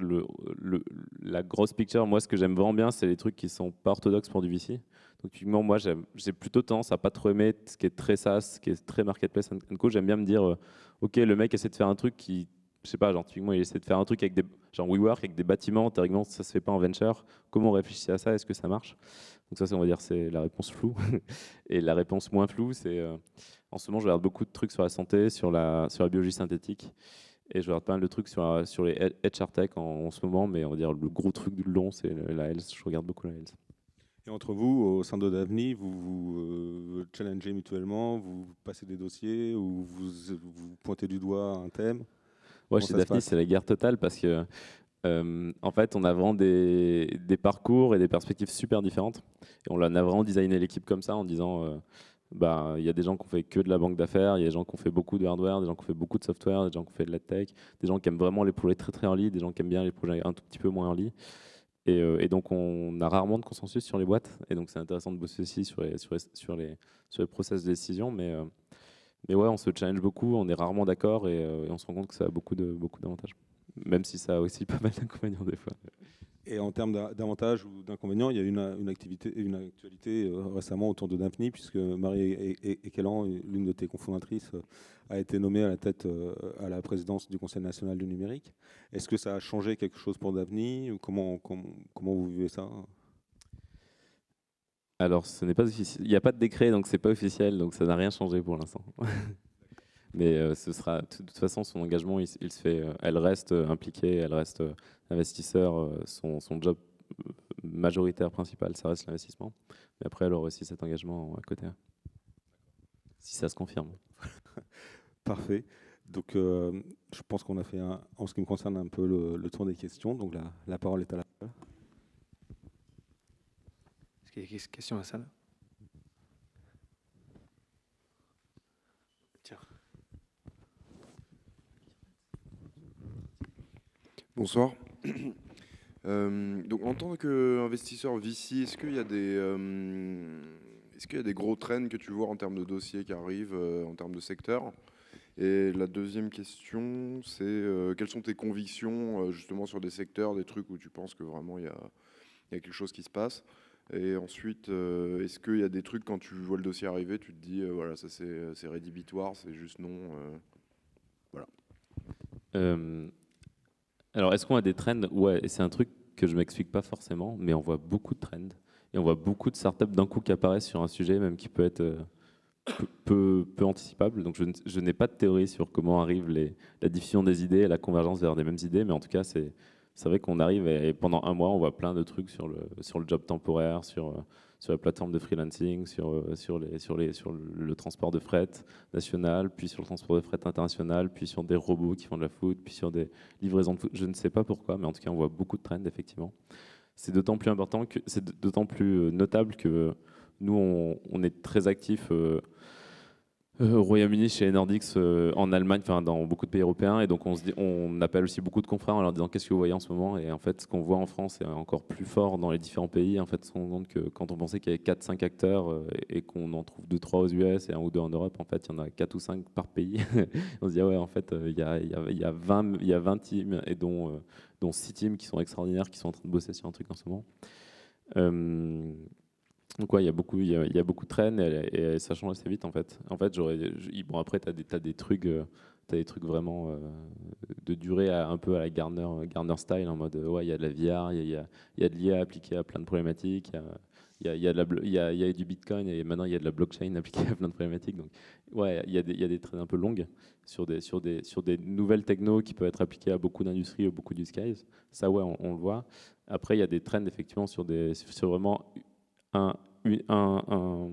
la grosse picture, moi, ce que j'aime vraiment bien, c'est les trucs qui sont pas orthodoxes pour du VC. Donc, typiquement, moi, j'ai plutôt tendance à pas trop aimer ce qui est très SaaS, ce qui est très marketplace and co. J'aime bien me dire, OK, le mec essaie de faire un truc qui, je sais pas, genre, typiquement, il essaie de faire un truc avec genre WeWork, avec des bâtiments. Théoriquement, ça se fait pas en venture. Comment on réfléchit à ça? Est-ce que ça marche? Donc ça, on va dire, c'est la réponse floue. Et la réponse moins floue, c'est en ce moment, je regarde beaucoup de trucs sur la santé, sur la biologie synthétique. Et je regarde pas mal de trucs sur les HR Tech en ce moment, mais on va dire le gros truc du long, c'est la health. Je regarde beaucoup la health. Et entre vous, au sein d'Odavni, vous vous challengez mutuellement, vous passez des dossiers ou vous pointez du doigt un thème? Ouais, chez Daphne, c'est la guerre totale parce que en fait, on a vraiment des parcours et des perspectives super différentes. Et on a vraiment designé l'équipe comme ça en disant, il y a des gens qui ont fait que de la banque d'affaires, il y a des gens qui ont fait beaucoup de hardware, des gens qui ont fait beaucoup de software, des gens qui ont fait de la tech, des gens qui aiment vraiment les projets très très early, des gens qui aiment bien les projets un tout petit peu moins early. Et donc, on a rarement de consensus sur les boîtes. Et donc, c'est intéressant de bosser aussi sur les process de décision. Mais ouais, on se challenge beaucoup, on est rarement d'accord et on se rend compte que ça a beaucoup d'avantages. Même si ça a aussi pas mal d'inconvénients des fois. Et en termes d'avantages ou d'inconvénients, il y a une actualité récemment autour de Daphne, puisque Marie Ekelan, l'une de tes cofondatrices, a été nommée à la tête à la présidence du Conseil national du numérique. Est-ce que ça a changé quelque chose pour Daphne ou comment vous vivez ça? Alors, ce n'est pas officiel. Il n'y a pas de décret, donc c'est pas officiel, donc ça n'a rien changé pour l'instant. Mais ce sera, de toute façon, son engagement, il se fait. Elle reste impliquée, elle reste investisseur. Son job majoritaire principal, ça reste l'investissement. Mais après, elle aura aussi cet engagement à côté, si ça se confirme. Parfait. Donc, je pense qu'on a fait, en ce qui me concerne, un peu le tour des questions. Donc, la parole est à la salle. Est-ce qu'il y a des questions à la salle? Tiens. Bonsoir. Donc, en tant qu'investisseur VC, est-ce qu'il y a des gros trends que tu vois en termes de dossiers qui arrivent, en termes de secteur? Et la deuxième question, c'est quelles sont tes convictions justement sur des secteurs, des trucs où tu penses que vraiment il y a quelque chose qui se passe. Et ensuite, est-ce qu'il y a des trucs quand tu vois le dossier arriver, tu te dis voilà, ça c'est rédhibitoire, c'est juste non. Voilà. Alors, est-ce qu'on a des trends? Ouais, et c'est un truc que je m'explique pas forcément, mais on voit beaucoup de trends et on voit beaucoup de startups d'un coup qui apparaissent sur un sujet, même qui peut être peu anticipable. Donc, je n'ai pas de théorie sur comment arrive la diffusion des idées et la convergence vers des mêmes idées, mais en tout cas, c'est vrai qu'on arrive et pendant un mois, on voit plein de trucs sur le job temporaire, sur la plateforme de freelancing, sur le transport de fret national, puis sur le transport de fret international, puis sur des robots qui font de la food, puis sur des livraisons de food. Je ne sais pas pourquoi, mais en tout cas, on voit beaucoup de trends, effectivement. C'est d'autant plus important que c'est d'autant plus notable que nous, on est très actifs au Royaume-Uni, chez Nordics, en Allemagne, enfin dans beaucoup de pays européens, et donc on appelle aussi beaucoup de confrères en leur disant qu'est-ce que vous voyez en ce moment, et en fait ce qu'on voit en France est encore plus fort dans les différents pays. En fait, on se rend compte que quand on pensait qu'il y avait 4-5 acteurs et qu'on en trouve 2-3 aux US et 1 ou 2 en Europe, en fait il y en a 4 ou 5 par pays. On se dit ah ouais, en fait il y a 20 teams et dont 6 teams qui sont extraordinaires, qui sont en train de bosser sur un truc en ce moment. Donc ouais, il y a beaucoup de trends et ça change assez vite en fait. En fait, bon après t'as des trucs, vraiment de durée un peu à la Gartner style en mode ouais il y a de la VR, il y a de l'IA appliquée à plein de problématiques, il y a il y a du Bitcoin et maintenant il y a de la blockchain appliquée à plein de problématiques. Donc ouais, il y a des trends un peu longues sur des nouvelles technos qui peuvent être appliquées à beaucoup d'industries, beaucoup d'use cases. Ça ouais, on le voit. Après il y a des trends effectivement sur vraiment un, un,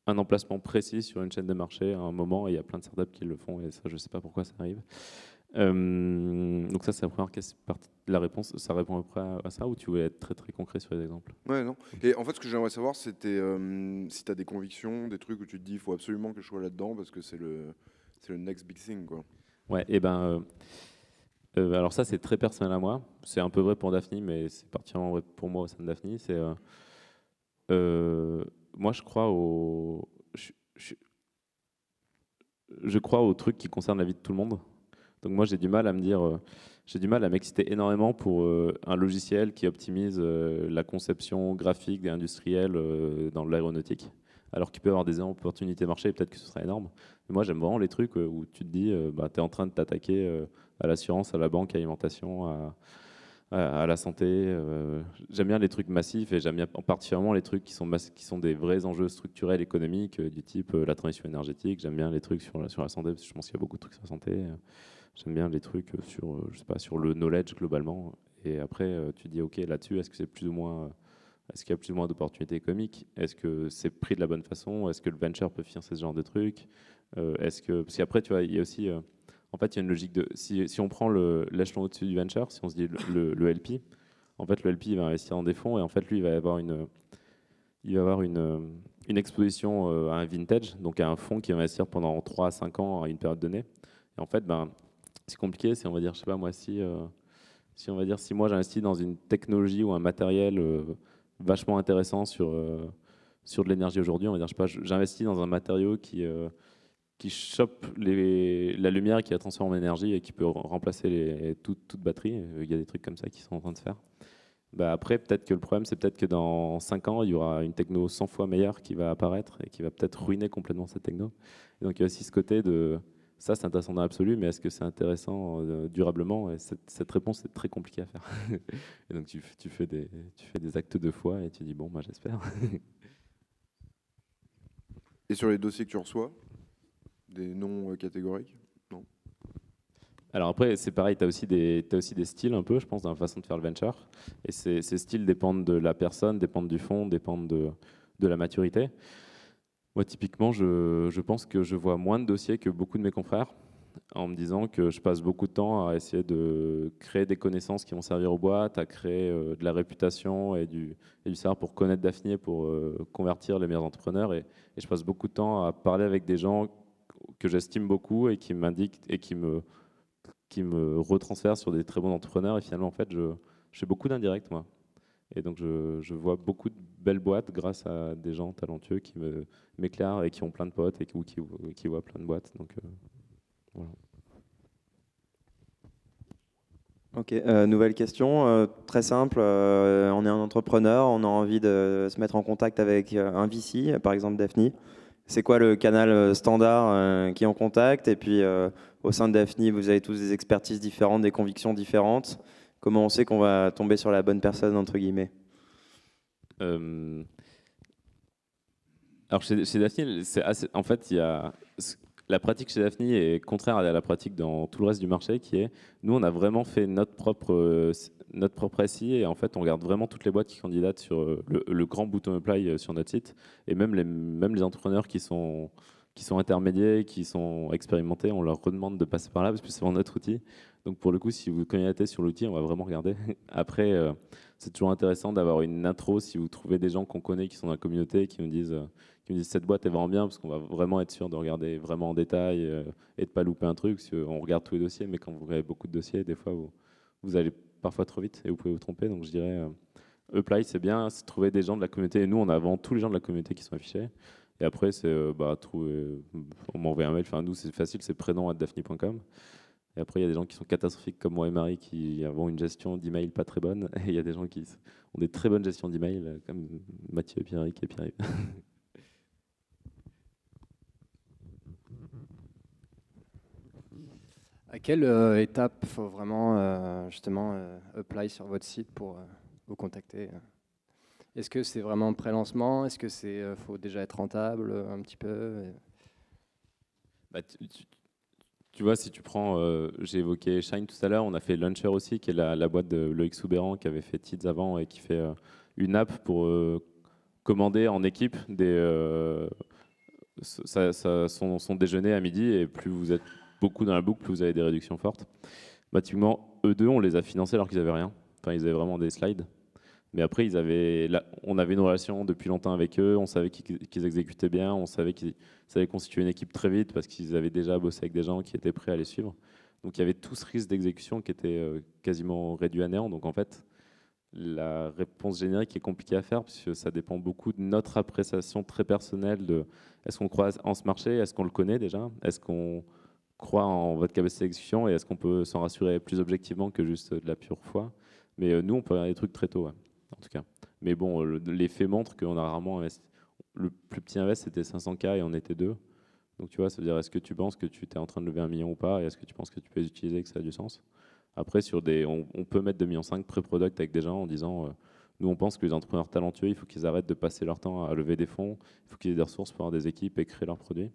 un emplacement précis sur une chaîne de marché à un moment, et il y a plein de startups qui le font, et ça, je ne sais pas pourquoi ça arrive. Donc ça, c'est la première partie de la réponse. Ça répond à peu près à ça, ou tu voulais être très très concret sur les exemples? Ouais, non. Et en fait, ce que j'aimerais savoir, c'était si tu as des convictions, des trucs où tu te dis il faut absolument que je sois là-dedans parce que c'est le next big thing, quoi. Ouais, et ben, alors ça, c'est très personnel à moi. C'est un peu vrai pour Daphne, mais c'est particulièrement vrai pour moi au sein de Daphne. Moi, je crois aux trucs qui concernent la vie de tout le monde. Donc moi, j'ai du mal à me dire, j'ai du mal à m'exciter énormément pour un logiciel qui optimise la conception graphique des industriels dans l'aéronautique, alors qu'il peut y avoir des opportunités marché, et peut-être que ce serait énorme. Mais moi, j'aime vraiment les trucs où tu te dis, bah, tu es en train de t'attaquer à l'assurance, à la banque, à l'alimentation, à la santé. J'aime bien les trucs massifs et j'aime bien particulièrement les trucs qui sont des vrais enjeux structurels économiques du type la transition énergétique. J'aime bien les trucs sur la santé, parce que je pense qu'il y a beaucoup de trucs sur la santé. J'aime bien les trucs je sais pas, sur le knowledge globalement. Et après, tu dis, OK, là-dessus, est-ce que c'est plus ou moins, est-ce qu'il y a plus ou moins d'opportunités économiques? Est-ce que c'est pris de la bonne façon? Est-ce que le venture peut financer ce genre de trucs? Parce qu'après, tu vois, il y a aussi, en fait, il y a une logique de, si on prend l'échelon au-dessus du venture, si on se dit le LP, en fait, le LP il va investir dans des fonds et en fait, lui, il va avoir une exposition à un vintage, donc à un fonds qui va investir pendant 3 à 5 ans à une période donnée. Et en fait, ben, c'est compliqué, si on va dire, je sais pas moi, si on va dire, si moi j'investis dans une technologie ou un matériel vachement intéressant sur de l'énergie aujourd'hui, on va dire, je sais pas, j'investis dans un matériau qui chope la lumière, qui la transforme en énergie et qui peut remplacer toute batterie. Il y a des trucs comme ça qui sont en train de se faire. Bah après, peut-être que le problème, c'est peut-être que dans 5 ans, il y aura une techno 100 fois meilleure qui va apparaître et qui va peut-être ruiner complètement cette techno. Et donc il y a aussi ce côté de ça, c'est intéressant dans l'absolu, mais est-ce que c'est intéressant durablement? Et cette réponse est très compliquée à faire. Et donc tu fais des actes de foi et tu dis bon, moi j'espère. Et sur les dossiers que tu reçois, des noms catégoriques? Non. Alors après, c'est pareil, tu as aussi des styles un peu, je pense, dans la façon de faire le venture. Et ces styles dépendent de la personne, dépendent du fond, dépendent de la maturité. Moi, typiquement, je pense que je vois moins de dossiers que beaucoup de mes confrères, en me disant que je passe beaucoup de temps à essayer de créer des connaissances qui vont servir aux boîtes, à créer de la réputation et du savoir pour connaître Daphne, pour convertir les meilleurs entrepreneurs. Et je passe beaucoup de temps à parler avec des gens que j'estime beaucoup et qui m'indiquent et qui me retransfèrent sur des très bons entrepreneurs. Et finalement, en fait, je fais beaucoup d'indirect, moi. Et donc, je vois beaucoup de belles boîtes grâce à des gens talentueux qui m'éclairent et qui ont plein de potes et qui voient plein de boîtes. Donc, Voilà. Ok, nouvelle question, très simple. On est un entrepreneur, on a envie de se mettre en contact avec un VC, par exemple Daphne. C'est quoi le canal standard qui est en contact? Et puis au sein de Daphne, vous avez tous des expertises différentes, des convictions différentes. Comment on sait qu'on va tomber sur la bonne personne, entre guillemets? Alors chez Daphne, en fait, la pratique chez Daphne est contraire à la pratique dans tout le reste du marché, qui est, nous, on a vraiment fait notre propre SI, et en fait, on regarde vraiment toutes les boîtes qui candidatent sur le grand bouton apply sur notre site, et même les entrepreneurs qui sont intermédiaires, qui sont expérimentés, on leur redemande de passer par là parce que c'est vraiment notre outil. Donc pour le coup, si vous candidatez sur l'outil, on va vraiment regarder. Après, c'est toujours intéressant d'avoir une intro si vous trouvez des gens qu'on connaît qui sont dans la communauté, qui nous disent cette boîte est vraiment bien, parce qu'on va vraiment être sûr de regarder vraiment en détail et de pas louper un truc, parce qu'on regarde tous les dossiers, mais quand vous regardez beaucoup de dossiers, des fois vous allez parfois trop vite et vous pouvez vous tromper. Donc je dirais Apply, c'est bien, c'est trouver des gens de la communauté, et nous on a avant tous les gens de la communauté qui sont affichés. Et après, c'est trouver, on m'envoie un mail, enfin nous c'est facile, c'est prénom@daphne.com. Et après, il y a des gens qui sont catastrophiques comme moi et Marie, qui avons une gestion d'email pas très bonne. Et il y a des gens qui ont des très bonnes gestions d'email, comme Mathieu, Pierrick et Pierre. À quelle étape faut vraiment justement apply sur votre site pour vous contacter? Est-ce que c'est vraiment pré-lancement? Est-ce que c'est faut déjà être rentable un petit peu? Bah, tu vois, si tu prends, j'ai évoqué Shine tout à l'heure, on a fait Launcher aussi, qui est la boîte de Loïc Soubéran, qui avait fait Tids avant et qui fait une app pour commander en équipe son déjeuner à midi, et plus vous êtes beaucoup dans la boucle, plus vous avez des réductions fortes. Bah, typiquement, eux deux, on les a financés alors qu'ils n'avaient rien. Enfin, ils avaient vraiment des slides. Mais après, on avait une relation depuis longtemps avec eux, on savait qu'ils exécutaient bien, on savait qu'ils savaient constituer une équipe très vite parce qu'ils avaient déjà bossé avec des gens qui étaient prêts à les suivre. Donc il y avait tout ce risque d'exécution qui était quasiment réduit à néant. Donc en fait, la réponse générique est compliquée à faire puisque ça dépend beaucoup de notre appréciation très personnelle de est-ce qu'on croit en ce marché, est-ce qu'on le connaît déjà, est-ce qu'on croit en votre capacité d'exécution et est-ce qu'on peut s'en rassurer plus objectivement que juste de la pure foi. Mais nous, on peut regarder des trucs très tôt. Ouais. En tout cas. Mais bon, les faits montrent qu'on a rarement investi. Le plus petit invest, c'était 500K et on était deux. Donc tu vois, ça veut dire, est-ce que tu penses que tu es en train de lever 1 million ou pas? Et est-ce que tu penses que tu peux les utiliser et que ça a du sens? Après, on peut mettre 2,5 millions pré-product avec des gens en disant, nous on pense que les entrepreneurs talentueux, il faut qu'ils arrêtent de passer leur temps à lever des fonds, il faut qu'ils aient des ressources pour avoir des équipes et créer leurs produits.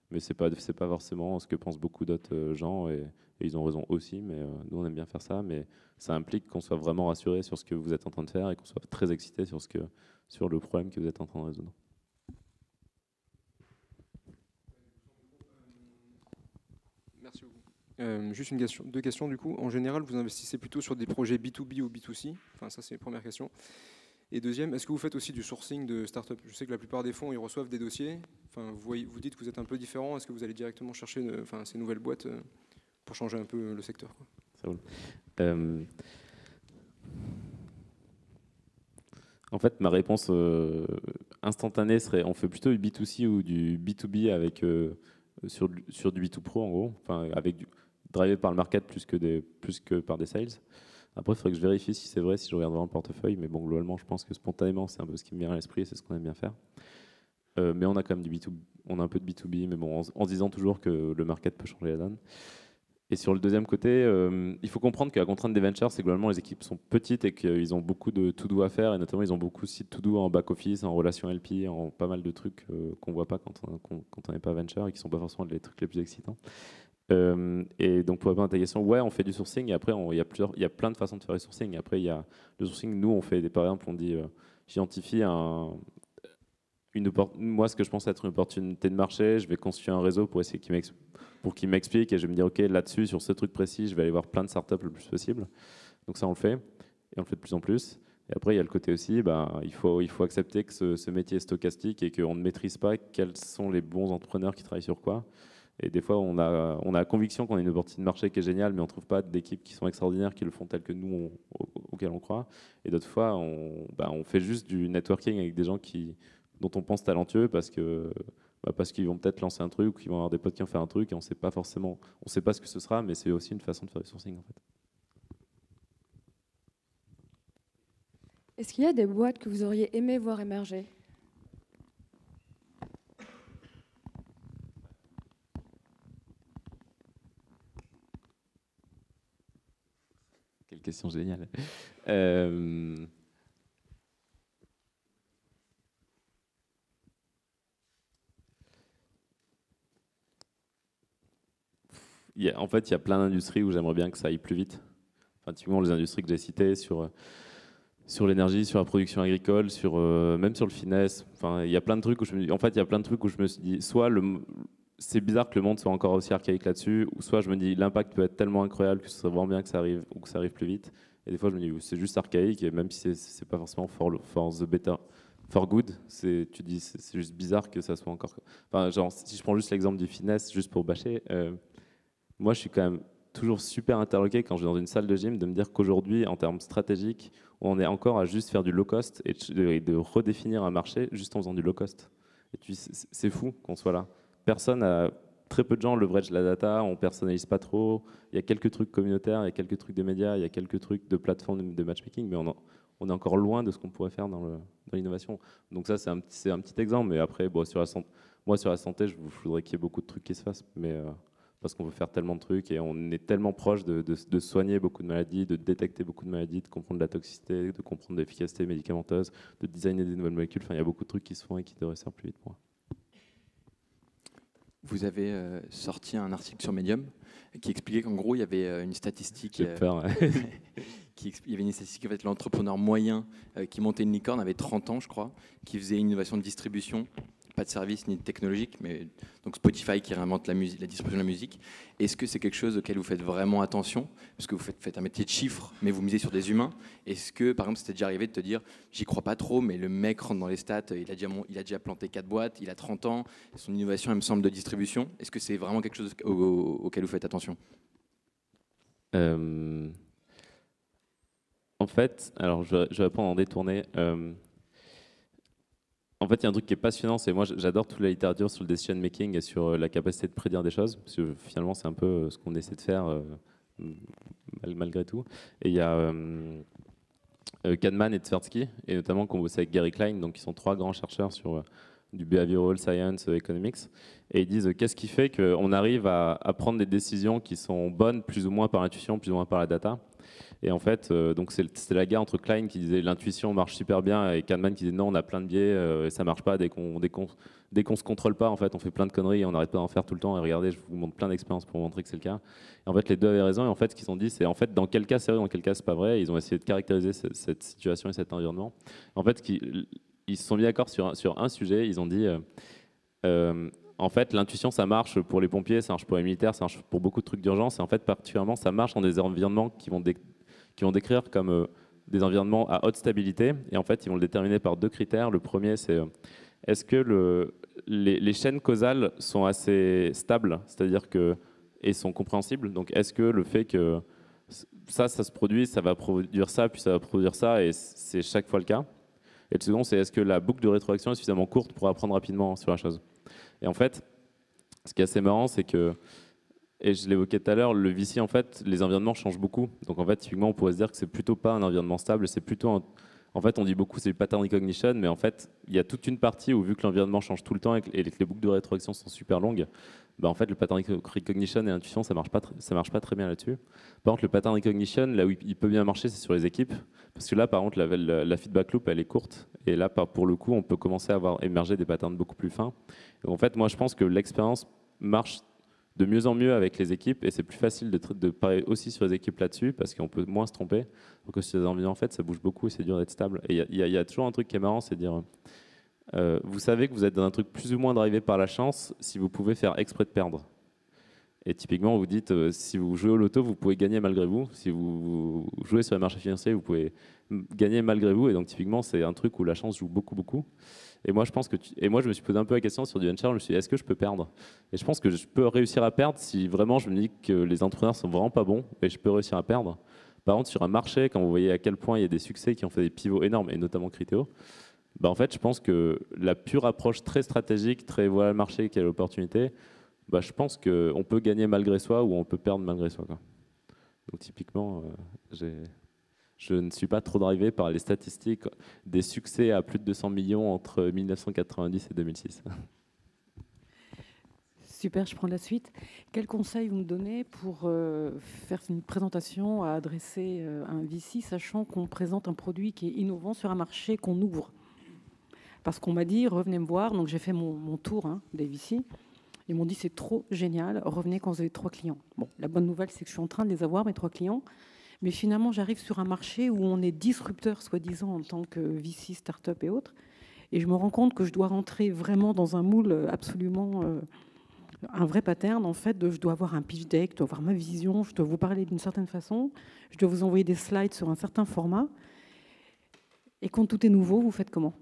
Mais c'est pas forcément ce que pensent beaucoup d'autres gens, et ils ont raison aussi, mais nous on aime bien faire ça, mais ça implique qu'on soit vraiment rassuré sur ce que vous êtes en train de faire et qu'on soit très excité sur le problème que vous êtes en train de résoudre. Merci beaucoup. Juste deux questions du coup. En général, vous investissez plutôt sur des projets B2B ou B2C? Enfin, ça c'est la première question. Et deuxième, est-ce que vous faites aussi du sourcing de start-up? Je sais que la plupart des fonds, ils reçoivent des dossiers. Enfin, vous dites que vous êtes un peu différent. Est-ce que vous allez directement chercher ces nouvelles boîtes pour changer un peu le secteur, quoi? Ça roule. En fait, ma réponse instantanée serait on fait plutôt du B2C ou du B2B sur du B2 Pro en gros, enfin, drivé par le market plus que par des sales. Après, il faudrait que je vérifie si c'est vrai, si je regarde vraiment le portefeuille, mais bon, globalement, je pense que spontanément, c'est un peu ce qui me vient à l'esprit et c'est ce qu'on aime bien faire. Mais on a quand même on a un peu de B2B, mais bon, en se disant toujours que le market peut changer la donne. Et sur le deuxième côté, il faut comprendre que la contrainte des ventures, c'est que globalement les équipes sont petites et qu'ils ont beaucoup de to-do à faire, et notamment ils ont beaucoup aussi de to-do en back-office, en relation LP, en pas mal de trucs qu'on ne voit pas quand on n'est pas venture et qui ne sont pas forcément les trucs les plus excitants. Et donc pour répondre à ta question, ouais, on fait du sourcing, et après il y a plein de façons de faire du sourcing. Après il y a le sourcing, nous on fait par exemple, on dit j'identifie moi ce que je pense être une opportunité de marché, je vais constituer un réseau pour essayer qu'il m'explique, et je vais me dire ok, là-dessus sur ce truc précis je vais aller voir plein de startups le plus possible. Donc ça on le fait, et on le fait de plus en plus. Et après il y a le côté aussi, il faut accepter que ce métier est stochastique et qu'on ne maîtrise pas quels sont les bons entrepreneurs qui travaillent sur quoi. Et des fois, on a la conviction qu'on a une opportunité de marché qui est géniale, mais on ne trouve pas d'équipes qui sont extraordinaires, qui le font tel que nous, auxquels on croit. Et d'autres fois, on fait juste du networking avec des gens dont on pense talentueux parce que parce qu'ils vont peut-être lancer un truc ou qu'ils vont avoir des potes qui vont faire un truc et on sait pas forcément, on sait pas ce que ce sera, mais c'est aussi une façon de faire du sourcing en fait. Est-ce qu'il y a des boîtes que vous auriez aimé voir émerger? Quelle question géniale. En fait, il y a plein d'industries où j'aimerais bien que ça aille plus vite. Enfin, typiquement, les industries que j'ai citées sur l'énergie, sur la production agricole, même sur le finesse. Enfin, il y a plein de trucs où je me suis dit, soit c'est bizarre que le monde soit encore aussi archaïque là-dessus, ou soit je me dis l'impact peut être tellement incroyable que ce serait vraiment bien que ça arrive ou que ça arrive plus vite. Et des fois, je me dis c'est juste archaïque, et même si c'est pas forcément for the better, for good, tu dis c'est juste bizarre que ça soit encore. Enfin, genre, si je prends juste l'exemple du finesse, juste pour bâcher, moi, je suis quand même toujours super interloqué quand je vais dans une salle de gym de me dire qu'aujourd'hui, en termes stratégiques, on est encore à juste faire du low cost et de redéfinir un marché juste en faisant du low cost. Et puis, c'est fou qu'on soit là. Très peu de gens leverage la data, on personnalise pas trop. Il y a quelques trucs communautaires, il y a quelques trucs de médias, il y a quelques trucs de plateformes de matchmaking, mais on est encore loin de ce qu'on pourrait faire dans l'innovation. Donc ça, c'est un petit exemple. Mais après, bon, sur la santé, je voudrais qu'il y ait beaucoup de trucs qui se fassent, mais parce qu'on veut faire tellement de trucs et on est tellement proche de soigner beaucoup de maladies, de détecter beaucoup de maladies, de comprendre la toxicité, de comprendre l'efficacité médicamenteuse, de designer des nouvelles molécules. Enfin, il y a beaucoup de trucs qui se font et qui devraient se faire plus vite pour moi. Vous avez sorti un article sur Medium qui expliquait qu'en gros, il y avait une statistique. J'ai peur. Il y avait une statistique en fait, l'entrepreneur moyen qui montait une licorne avait 30 ans, je crois, qui faisait une innovation de distribution, pas de service ni de technologique, mais donc Spotify qui réinvente la distribution de la musique. Est-ce que c'est quelque chose auquel vous faites vraiment attention? Parce que vous faites un métier de chiffres, mais vous misez sur des humains. Est-ce que, par exemple, c'était déjà arrivé de te dire, j'y crois pas trop, mais le mec rentre dans les stats, il a déjà planté 4 boîtes, il a 30 ans, son innovation, elle me semble, de distribution. Est-ce que c'est vraiment quelque chose auquel vous faites attention? En fait, alors je vais répondre en détourné. En fait, il y a un truc qui est passionnant, c'est moi j'adore toute la littérature sur le decision making et sur la capacité de prédire des choses, parce que finalement c'est un peu ce qu'on essaie de faire malgré tout. Et il y a Kahneman et Tversky, et notamment qu'on bosse avec Gary Klein, donc qui sont 3 grands chercheurs sur du behavioral science, economics, et ils disent qu'est-ce qui fait qu'on arrive à prendre des décisions qui sont bonnes plus ou moins par l'intuition, plus ou moins par la data. Et en fait, donc c'était la guerre entre Klein qui disait l'intuition marche super bien et Kahneman qui disait non, on a plein de biais et ça marche pas dès qu'on se contrôle pas. En fait, on fait plein de conneries et on n'arrête pas d'en faire tout le temps. Et regardez, je vous montre plein d'expériences pour vous montrer que c'est le cas. Et en fait, les deux avaient raison. Et en fait, ce qu'ils ont dit, c'est en fait dans quel cas c'est vrai, dans quel cas c'est pas vrai. Et ils ont essayé de caractériser cette situation et cet environnement. En fait, ils se sont mis d'accord sur un sujet. Ils ont dit en fait, l'intuition, ça marche pour les pompiers, ça marche pour les militaires, ça marche pour beaucoup de trucs d'urgence. Et en fait, particulièrement, ça marche dans des environnements qui vont décrire comme des environnements à haute stabilité. Et en fait, ils vont le déterminer par 2 critères. Le premier, c'est est-ce que les chaînes causales sont assez stables, c'est-à-dire et sont compréhensibles. Donc, est-ce que le fait que ça se produit, ça va produire ça, puis ça va produire ça, et c'est chaque fois le cas. Et le second, c'est est-ce que la boucle de rétroaction est suffisamment courte pour apprendre rapidement sur la chose. Et en fait, ce qui est assez marrant, c'est que, et je l'évoquais tout à l'heure, le VC, en fait, les environnements changent beaucoup. Donc en fait, typiquement, on pourrait se dire que c'est plutôt pas un environnement stable, c'est plutôt en fait, on dit beaucoup c'est du pattern recognition, mais en fait, il y a toute une partie où, vu que l'environnement change tout le temps et que les boucles de rétroaction sont super longues, bah en fait, le pattern recognition et l'intuition, ça marche pas très bien là-dessus. Par contre, le pattern recognition, là où il peut bien marcher, c'est sur les équipes, parce que là, par contre, la feedback loop, elle est courte, et là, pour le coup, on peut commencer à avoir émerger des patterns beaucoup plus fins. Et en fait, moi, je pense que l'expérience marche de mieux en mieux avec les équipes, et c'est plus facile de parler aussi sur les équipes là-dessus, parce qu'on peut moins se tromper. Donc sur les environnements, en fait, ça bouge beaucoup et c'est dur d'être stable. Et il y a toujours un truc qui est marrant, c'est de dire, vous savez que vous êtes dans un truc plus ou moins drivé par la chance si vous pouvez faire exprès de perdre. Et typiquement, vous dites, si vous jouez au loto, vous pouvez gagner malgré vous. Si vous jouez sur les marchés financiers, vous pouvez gagner malgré vous. Et donc typiquement, c'est un truc où la chance joue beaucoup, beaucoup. Et moi, je me suis posé un peu la question sur du venture. Je me suis dit, est-ce que je peux perdre? Et je pense que je peux réussir à perdre si vraiment je me dis que les entrepreneurs sont vraiment pas bons, et je peux réussir à perdre. Par contre, sur un marché, quand vous voyez à quel point il y a des succès qui ont fait des pivots énormes, et notamment Criteo, En fait, je pense que la pure approche très stratégique, très voilà le marché, quelle opportunité, je pense qu'on peut gagner malgré soi ou on peut perdre malgré soi, quoi. Donc typiquement, je ne suis pas trop drivé par les statistiques des succès à plus de 200 millions entre 1990 et 2006. Super, je prends la suite. Quel conseil vous me donnez pour faire une présentation à adresser à un VC, sachant qu'on présente un produit qui est innovant sur un marché qu'on ouvre? Parce qu'on m'a dit, revenez me voir. Donc j'ai fait mon tour des VC. Ils m'ont dit, c'est trop génial, revenez quand vous avez 3 clients. Bon, la bonne nouvelle, c'est que je suis en train de les avoir, mes 3 clients. Mais finalement, j'arrive sur un marché où on est disrupteur, soi-disant, en tant que VC, start-up et autres. Et je me rends compte que je dois rentrer vraiment dans un moule absolument... un vrai pattern, en fait, je dois avoir un pitch deck, je dois avoir ma vision, je dois vous parler d'une certaine façon, je dois vous envoyer des slides sur un certain format. Et quand tout est nouveau, vous faites comment?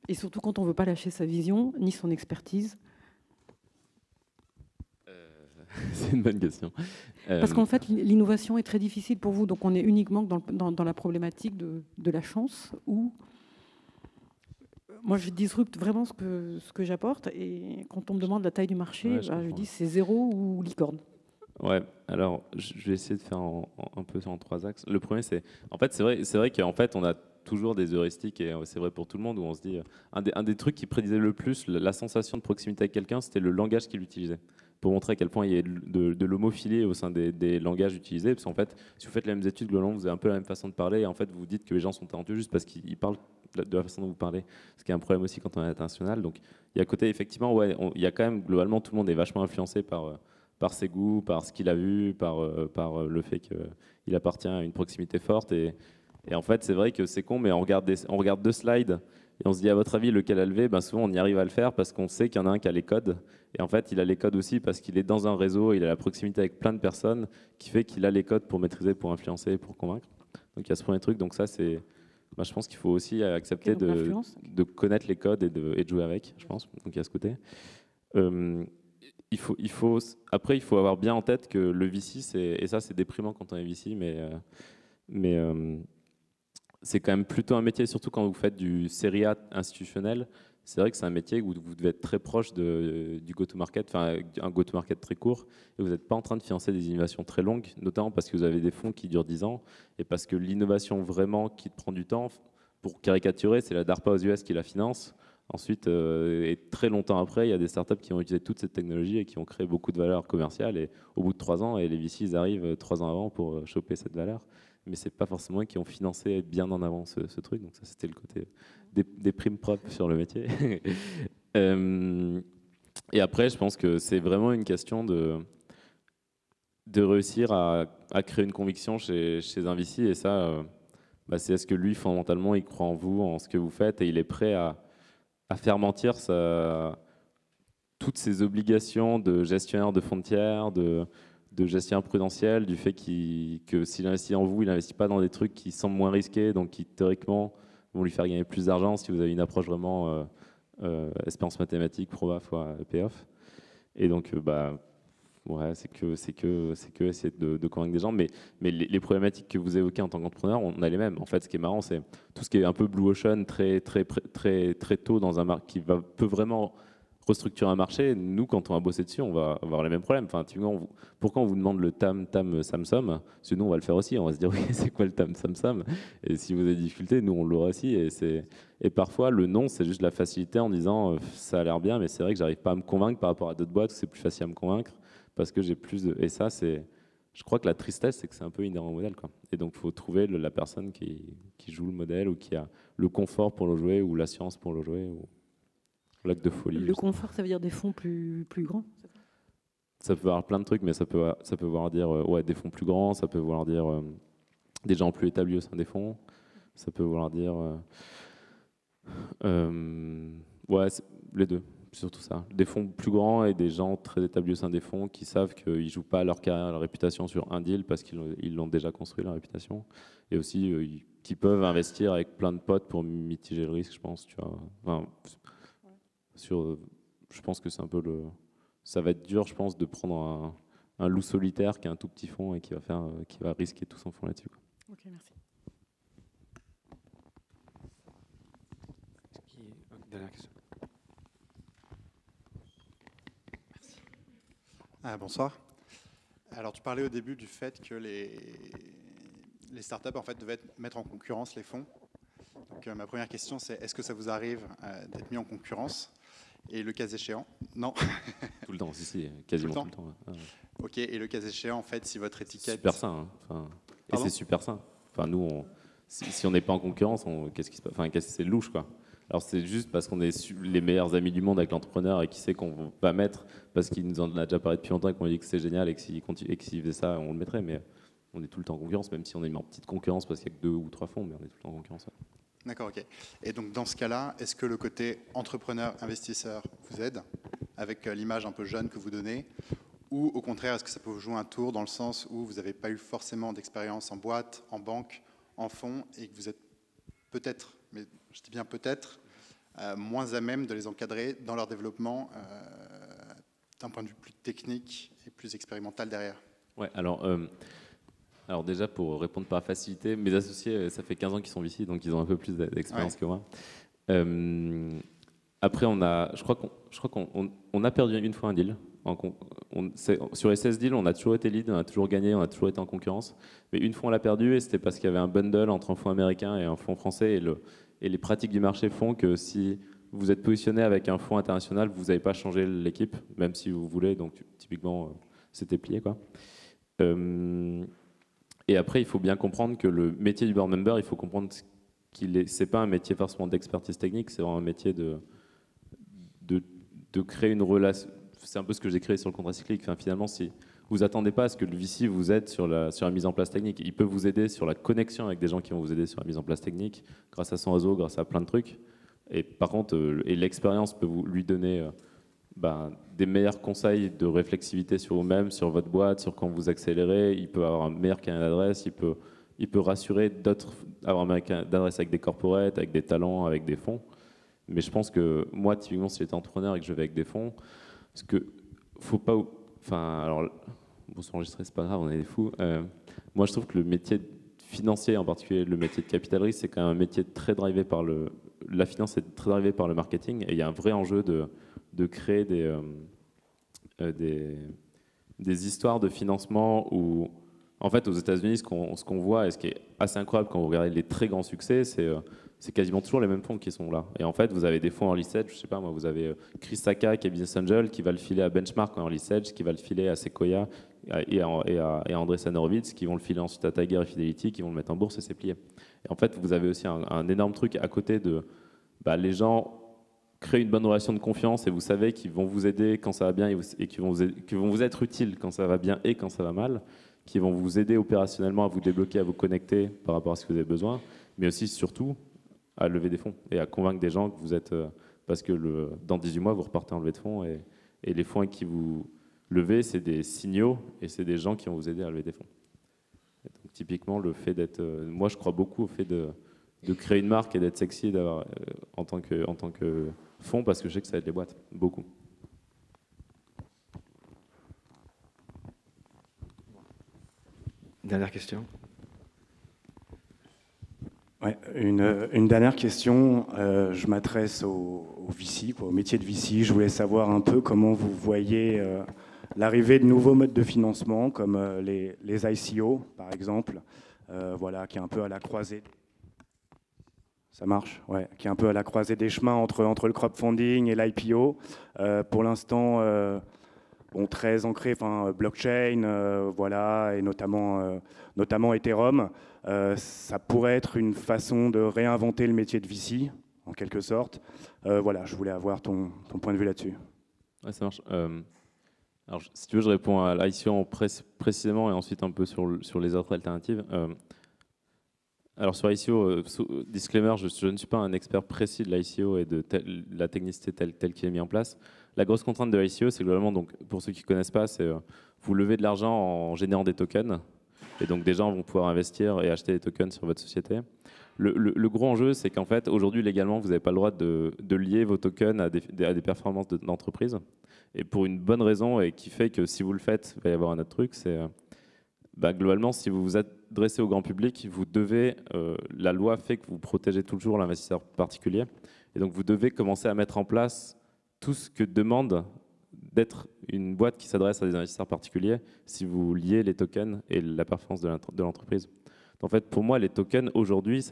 Et surtout quand on ne veut pas lâcher sa vision, ni son expertise. C'est une bonne question. Parce qu'en fait, l'innovation est très difficile pour vous, donc on est uniquement dans la problématique de la chance, où moi je disrupte vraiment ce que j'apporte, et quand on me demande la taille du marché, je dis c'est 0 ou licorne. Ouais, alors je vais essayer de faire un peu en 3 axes. Le premier, c'est vrai qu'en fait, on a toujours des heuristiques, et c'est vrai pour tout le monde, où on se dit, un des trucs qui prédisait le plus la sensation de proximité avec quelqu'un, c'était le langage qu'il utilisait, pour montrer à quel point il y a de l'homophilie au sein des langages utilisés. Parce qu'en fait, si vous faites les mêmes études, globalement, vous avez un peu la même façon de parler, et en fait, vous vous dites que les gens sont talentueux juste parce qu'ils parlent de la façon dont vous parlez, ce qui est un problème aussi quand on est international. Donc, il y a côté, effectivement, il y a quand même, globalement, tout le monde est vachement influencé par ses goûts, par ce qu'il a vu, par le fait qu'il appartient à une proximité forte. Et en fait, c'est vrai que c'est con, mais on regarde 2 slides et on se dit, à votre avis, lequel a levé? Souvent, on y arrive à le faire parce qu'on sait qu'il y en a un qui a les codes. Et en fait, il a les codes aussi parce qu'il est dans un réseau, il a la proximité avec plein de personnes qui fait qu'il a les codes pour maîtriser, pour influencer, pour convaincre. Donc, il y a ce premier truc. Donc ça, c'est... je pense qu'il faut aussi accepter de connaître les codes et de jouer avec, je pense. Donc, il y a ce côté. Après, il faut avoir bien en tête que le VC, et ça c'est déprimant quand on est VC, mais c'est quand même plutôt un métier, surtout quand vous faites du série A institutionnel. C'est vrai que c'est un métier où vous devez être très proche du go-to-market, enfin un go-to-market très court, et vous n'êtes pas en train de financer des innovations très longues, notamment parce que vous avez des fonds qui durent 10 ans, et parce que l'innovation vraiment qui te prend du temps, pour caricaturer, c'est la DARPA aux US qui la finance. Ensuite, et très longtemps après, il y a des startups qui ont utilisé toute cette technologie et qui ont créé beaucoup de valeur commerciale. Et au bout de 3 ans, et les VC ils arrivent 3 ans avant pour choper cette valeur. Mais c'est pas forcément eux qui ont financé bien en avant ce truc. Donc ça, c'était le côté des primes propres sur le métier. Et après, je pense que c'est vraiment une question de réussir à créer une conviction chez un VC. Et ça, c'est est-ce que lui, fondamentalement, il croit en vous, en ce que vous faites, et il est prêt à faire mentir toutes ses obligations de gestionnaire de fonds de tiers, de gestionnaire prudentiel, du fait que s'il investit en vous, il n'investit pas dans des trucs qui semblent moins risqués, donc qui théoriquement vont lui faire gagner plus d'argent si vous avez une approche vraiment espérance mathématique, proba fois payoff. Et donc, c'est que essayer de convaincre des gens. Mais les problématiques que vous évoquez en tant qu'entrepreneur, on a les mêmes. En fait, ce qui est marrant, c'est tout ce qui est un peu blue ocean, très tôt dans un marché, peut vraiment restructurer un marché. Nous, quand on va bosser dessus, on va avoir les mêmes problèmes. Enfin, pourquoi on vous demande le tam, sam, som? Parce que nous, on va le faire aussi. On va se dire, oui, c'est quoi le tam, sam, som? Et si vous avez des difficultés, nous, on l'aura aussi. Et parfois, le non, c'est juste la facilité en disant, ça a l'air bien, mais c'est vrai que j'arrive pas à me convaincre par rapport à d'autres boîtes où c'est plus facile à me convaincre. Parce que j'ai plus de... Et ça, je crois que la tristesse, c'est que c'est un peu inhérent au modèle, quoi. Et donc, il faut trouver la personne qui joue le modèle, ou qui a le confort pour le jouer, ou l'assurance pour le jouer, ou l'acte de folie. Le confort, ça veut dire des fonds plus grands? Ça peut avoir plein de trucs, mais ça peut vouloir dire des fonds plus grands, ça peut vouloir dire des gens plus établis au sein des fonds, ça peut vouloir dire... les deux. Surtout ça. Des fonds plus grands et des gens très établis au sein des fonds qui savent qu'ils ne jouent pas leur carrière, leur réputation sur un deal parce qu'ils l'ont déjà construit, leur réputation. Et aussi qui peuvent investir avec plein de potes pour mitiger le risque, je pense. Tu vois. Enfin, je pense que c'est un peu ça va être dur, je pense, de prendre un loup solitaire qui a un tout petit fonds et qui va risquer tout son fonds là-dessus. Ok, merci. Dernière question. Bonsoir. Alors, tu parlais au début du fait que les startups en fait, devaient mettre en concurrence les fonds. Donc, ma première question, c'est est-ce que ça vous arrive d'être mis en concurrence? Et le cas échéant, non. Tout le temps, si, quasiment tout le temps. Ouais. Ok, et le cas échéant, en fait, si votre étiquette... Super sain. Hein. Et c'est super sain. Enfin, nous, si on n'est pas en concurrence, qu'est-ce qui se passe? Enfin, c'est louche, quoi. Alors, c'est juste parce qu'on est les meilleurs amis du monde avec l'entrepreneur et qui sait qu'on va mettre, parce qu'il nous en a déjà parlé depuis longtemps et qu'on dit que c'est génial et que s'il faisait ça, on le mettrait. Mais on est tout le temps en concurrence, même si on est mis en petite concurrence parce qu'il n'y a que 2 ou 3 fonds, mais on est tout le temps en concurrence. Ouais. D'accord, ok. Et donc dans ce cas-là, est-ce que le côté entrepreneur, investisseur vous aide avec l'image un peu jeune que vous donnez, ou au contraire, est-ce que ça peut vous jouer un tour dans le sens où vous n'avez pas eu forcément d'expérience en boîte, en banque, en fonds, et que vous êtes peut-être, mais je dis bien peut-être, moins à même de les encadrer dans leur développement d'un point de vue plus technique et plus expérimental derrière? Ouais, alors déjà, pour répondre par facilité, mes associés, ça fait 15 ans qu'ils sont ici, donc ils ont un peu plus d'expérience que moi. Après, je crois qu'on a perdu une fois un deal. Sur les 16 deals, on a toujours été lead, on a toujours gagné, on a toujours été en concurrence. Mais une fois, on l'a perdu, et c'était parce qu'il y avait un bundle entre un fonds américain et un fonds français. Et les pratiques du marché font que si vous êtes positionné avec un fonds international, vous n'avez pas changé l'équipe, même si vous voulez. Donc, typiquement, c'était plié, quoi. Et après, il faut bien comprendre que le métier du board member, il faut comprendre c'est pas un métier forcément d'expertise technique, c'est vraiment un métier de créer une relation. C'est un peu ce que j'ai créé sur le contrat cyclique. Enfin, finalement, si vous attendez pas à ce que le VC vous aide sur la mise en place technique, il peut vous aider sur la connexion avec des gens qui vont vous aider sur la mise en place technique, grâce à son réseau, grâce à plein de trucs. Et par contre, l'expérience peut lui donner des meilleurs conseils de réflexivité sur vous-même, sur votre boîte, sur quand vous accélérez. Il peut avoir un meilleur carnet d'adresse, il peut rassurer avoir un carnet d'adresse avec des corporates, avec des talents, avec des fonds. Mais je pense que moi, typiquement, si j'étais entrepreneur et que je vais avec des fonds, parce que faut pas... Enfin, alors, bon, s'enregistrer, c'est pas grave, on est des fous. Moi, je trouve que le métier financier, en particulier le métier de capital risque, c'est quand même un métier très drivé par la finance est très drivée par le marketing, et il y a un vrai enjeu de créer des histoires de financement où, en fait, aux États-Unis, ce qu'on voit et ce qui est assez incroyable quand vous regardez les très grands succès, c'est quasiment toujours les mêmes fonds qui sont là. Et en fait, vous avez des fonds early stage, je sais pas moi, vous avez Chris Sacca qui est Business Angel, qui va le filer à Benchmark en early stage, qui va le filer à Sequoia et à Andreessen Horowitz, qui vont le filer ensuite à Tiger et Fidelity, qui vont le mettre en bourse et c'est plié. Et en fait, vous avez aussi un énorme truc à côté de les gens créent une bonne relation de confiance et vous savez qu'ils vont vous aider quand ça va bien et qu'ils vont vous être utiles quand ça va bien et quand ça va mal, qui vont vous aider opérationnellement à vous débloquer, à vous connecter par rapport à ce que vous avez besoin, mais aussi surtout à lever des fonds et à convaincre des gens que vous êtes... parce que dans 18 mois, vous repartez en levée de fonds et les fonds avec qui vous levez, c'est des signaux et c'est des gens qui vont vous aider à lever des fonds. Et donc, typiquement, le fait d'être... moi, je crois beaucoup au fait de créer une marque et d'être sexy en tant que fonds, parce que je sais que ça aide les boîtes, beaucoup. Dernière question. Ouais, une dernière question. Je m'adresse au VC, au métier de VC. Je voulais savoir un peu comment vous voyez l'arrivée de nouveaux modes de financement, comme les ICO, par exemple, qui est un peu à la croisée. Ça marche, ouais, qui est un peu à la croisée des chemins entre le crowdfunding et l'IPO. Pour l'instant, très ancré, blockchain, et notamment Ethereum. Ça pourrait être une façon de réinventer le métier de VC, en quelque sorte. Je voulais avoir ton point de vue là-dessus. Ouais, ça marche. Alors, si tu veux, je réponds à l'ICO précisément et ensuite un peu sur les autres alternatives. Alors sur ICO, disclaimer, je ne suis pas un expert précis de l'ICO et de la technicité telle qui est mise en place. La grosse contrainte de l'ICO, c'est globalement, donc, pour ceux qui ne connaissent pas, c'est vous levez de l'argent en générant des tokens. Et donc des gens vont pouvoir investir et acheter des tokens sur votre société. Le gros enjeu, c'est qu'en fait, aujourd'hui, légalement, vous n'avez pas le droit de lier vos tokens à des performances d'entreprise. Et pour une bonne raison, et qui fait que si vous le faites, il va y avoir un autre truc, c'est globalement, si vous êtes adressé au grand public, vous devez, la loi fait que vous protégez toujours l'investisseur particulier, et donc vous devez commencer à mettre en place tout ce que demande d'être une boîte qui s'adresse à des investisseurs particuliers si vous liez les tokens et la performance de l'entreprise. En fait, pour moi, les tokens aujourd'hui,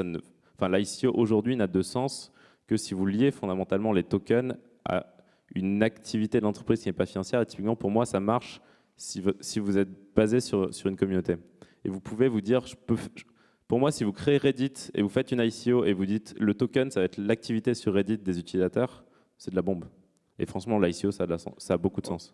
l'ICO aujourd'hui n'a de sens que si vous liez fondamentalement les tokens à une activité de l'entreprise qui n'est pas financière. Et typiquement, pour moi, ça marche si vous êtes basé sur une communauté. Et vous pouvez vous dire, pour moi, si vous créez Reddit et vous faites une ICO et vous dites le token, ça va être l'activité sur Reddit des utilisateurs, c'est de la bombe. Et franchement, l'ICO, ça a beaucoup de sens.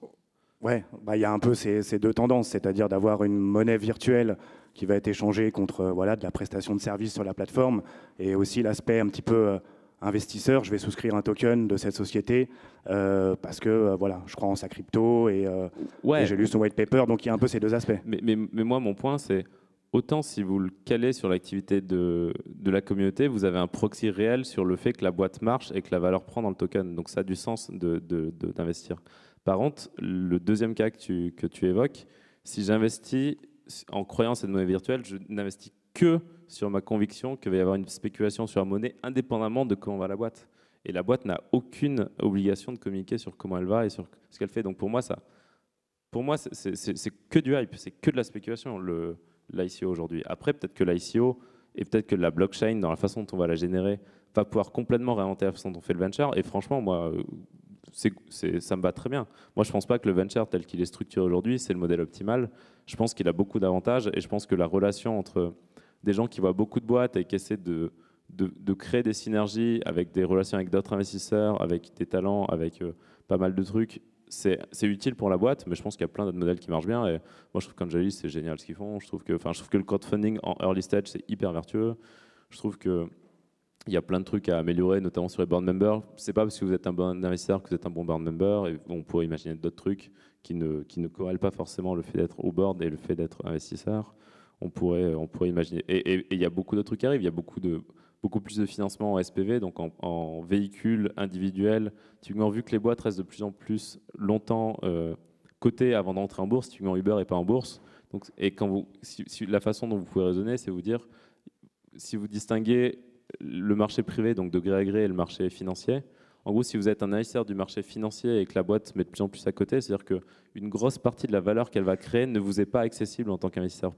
Ouais, il y a un peu ces deux tendances, c'est-à-dire d'avoir une monnaie virtuelle qui va être échangée contre de la prestation de services sur la plateforme, et aussi l'aspect un petit peu investisseur, je vais souscrire un token de cette société parce que je crois en sa crypto et j'ai lu son white paper, donc il y a un peu ces deux aspects. Mais moi, mon point, c'est autant si vous le calez sur l'activité de la communauté, vous avez un proxy réel sur le fait que la boîte marche et que la valeur prend dans le token. Donc ça a du sens d'investir. Par contre, le deuxième cas que tu évoques, si j'investis en croyant cette monnaie virtuelle, je n'investis que sur ma conviction qu'il va y avoir une spéculation sur la monnaie indépendamment de comment va la boîte. Et la boîte n'a aucune obligation de communiquer sur comment elle va et sur ce qu'elle fait. Donc pour moi, c'est que du hype, c'est que de la spéculation, l'ICO aujourd'hui. Après, peut-être que l'ICO et peut-être que la blockchain, dans la façon dont on va la générer, va pouvoir complètement réinventer la façon dont on fait le venture. Et franchement, moi, ça me va très bien. Moi, je ne pense pas que le venture tel qu'il est structuré aujourd'hui, c'est le modèle optimal. Je pense qu'il a beaucoup d'avantages et je pense que la relation entre des gens qui voient beaucoup de boîtes et qui essaient de créer des synergies avec des relations avec d'autres investisseurs, avec des talents, avec pas mal de trucs, c'est utile pour la boîte, mais je pense qu'il y a plein d'autres modèles qui marchent bien. Et moi, je trouve qu'Angelis, c'est génial ce qu'ils font. Je trouve que le crowdfunding en early stage, c'est hyper vertueux. Je trouve qu'il y a plein de trucs à améliorer, notamment sur les board members. C'est pas parce que vous êtes un bon investisseur que vous êtes un bon board member. Et on pourrait imaginer d'autres trucs qui ne corrèlent pas forcément le fait d'être au board et le fait d'être investisseur. On pourrait imaginer. Et il y a beaucoup d'autres trucs qui arrivent. Il y a beaucoup plus de financement en SPV, donc en véhicules individuels. Typiquement, vu que les boîtes restent de plus en plus longtemps cotées avant d'entrer en bourse, typiquement Uber n'est pas en bourse. Donc, et la façon dont vous pouvez raisonner, c'est vous dire, si vous distinguez le marché privé, donc de gré à gré, et le marché financier, en gros, si vous êtes un investisseur du marché financier et que la boîte met de plus en plus à côté, c'est-à-dire qu'une grosse partie de la valeur qu'elle va créer ne vous est pas accessible en tant qu'investisseur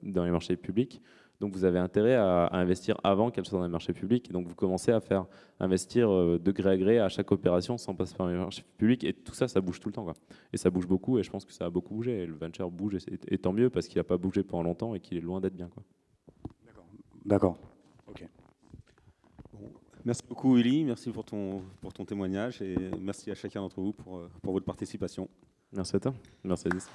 dans les marchés publics. Donc vous avez intérêt à investir avant qu'elle soit dans les marchés publics. Et donc vous commencez à faire investir de gré à gré à chaque opération sans passer par les marchés publics. Et tout ça, ça bouge tout le temps, quoi. Et ça bouge beaucoup, et je pense que ça a beaucoup bougé. Et le venture bouge, et tant mieux, parce qu'il n'a pas bougé pendant longtemps et qu'il est loin d'être bien, quoi. D'accord. Ok. Bon. Merci beaucoup, Willy. Merci pour ton témoignage. Et merci à chacun d'entre vous pour votre participation. Merci à toi. Merci, Alice.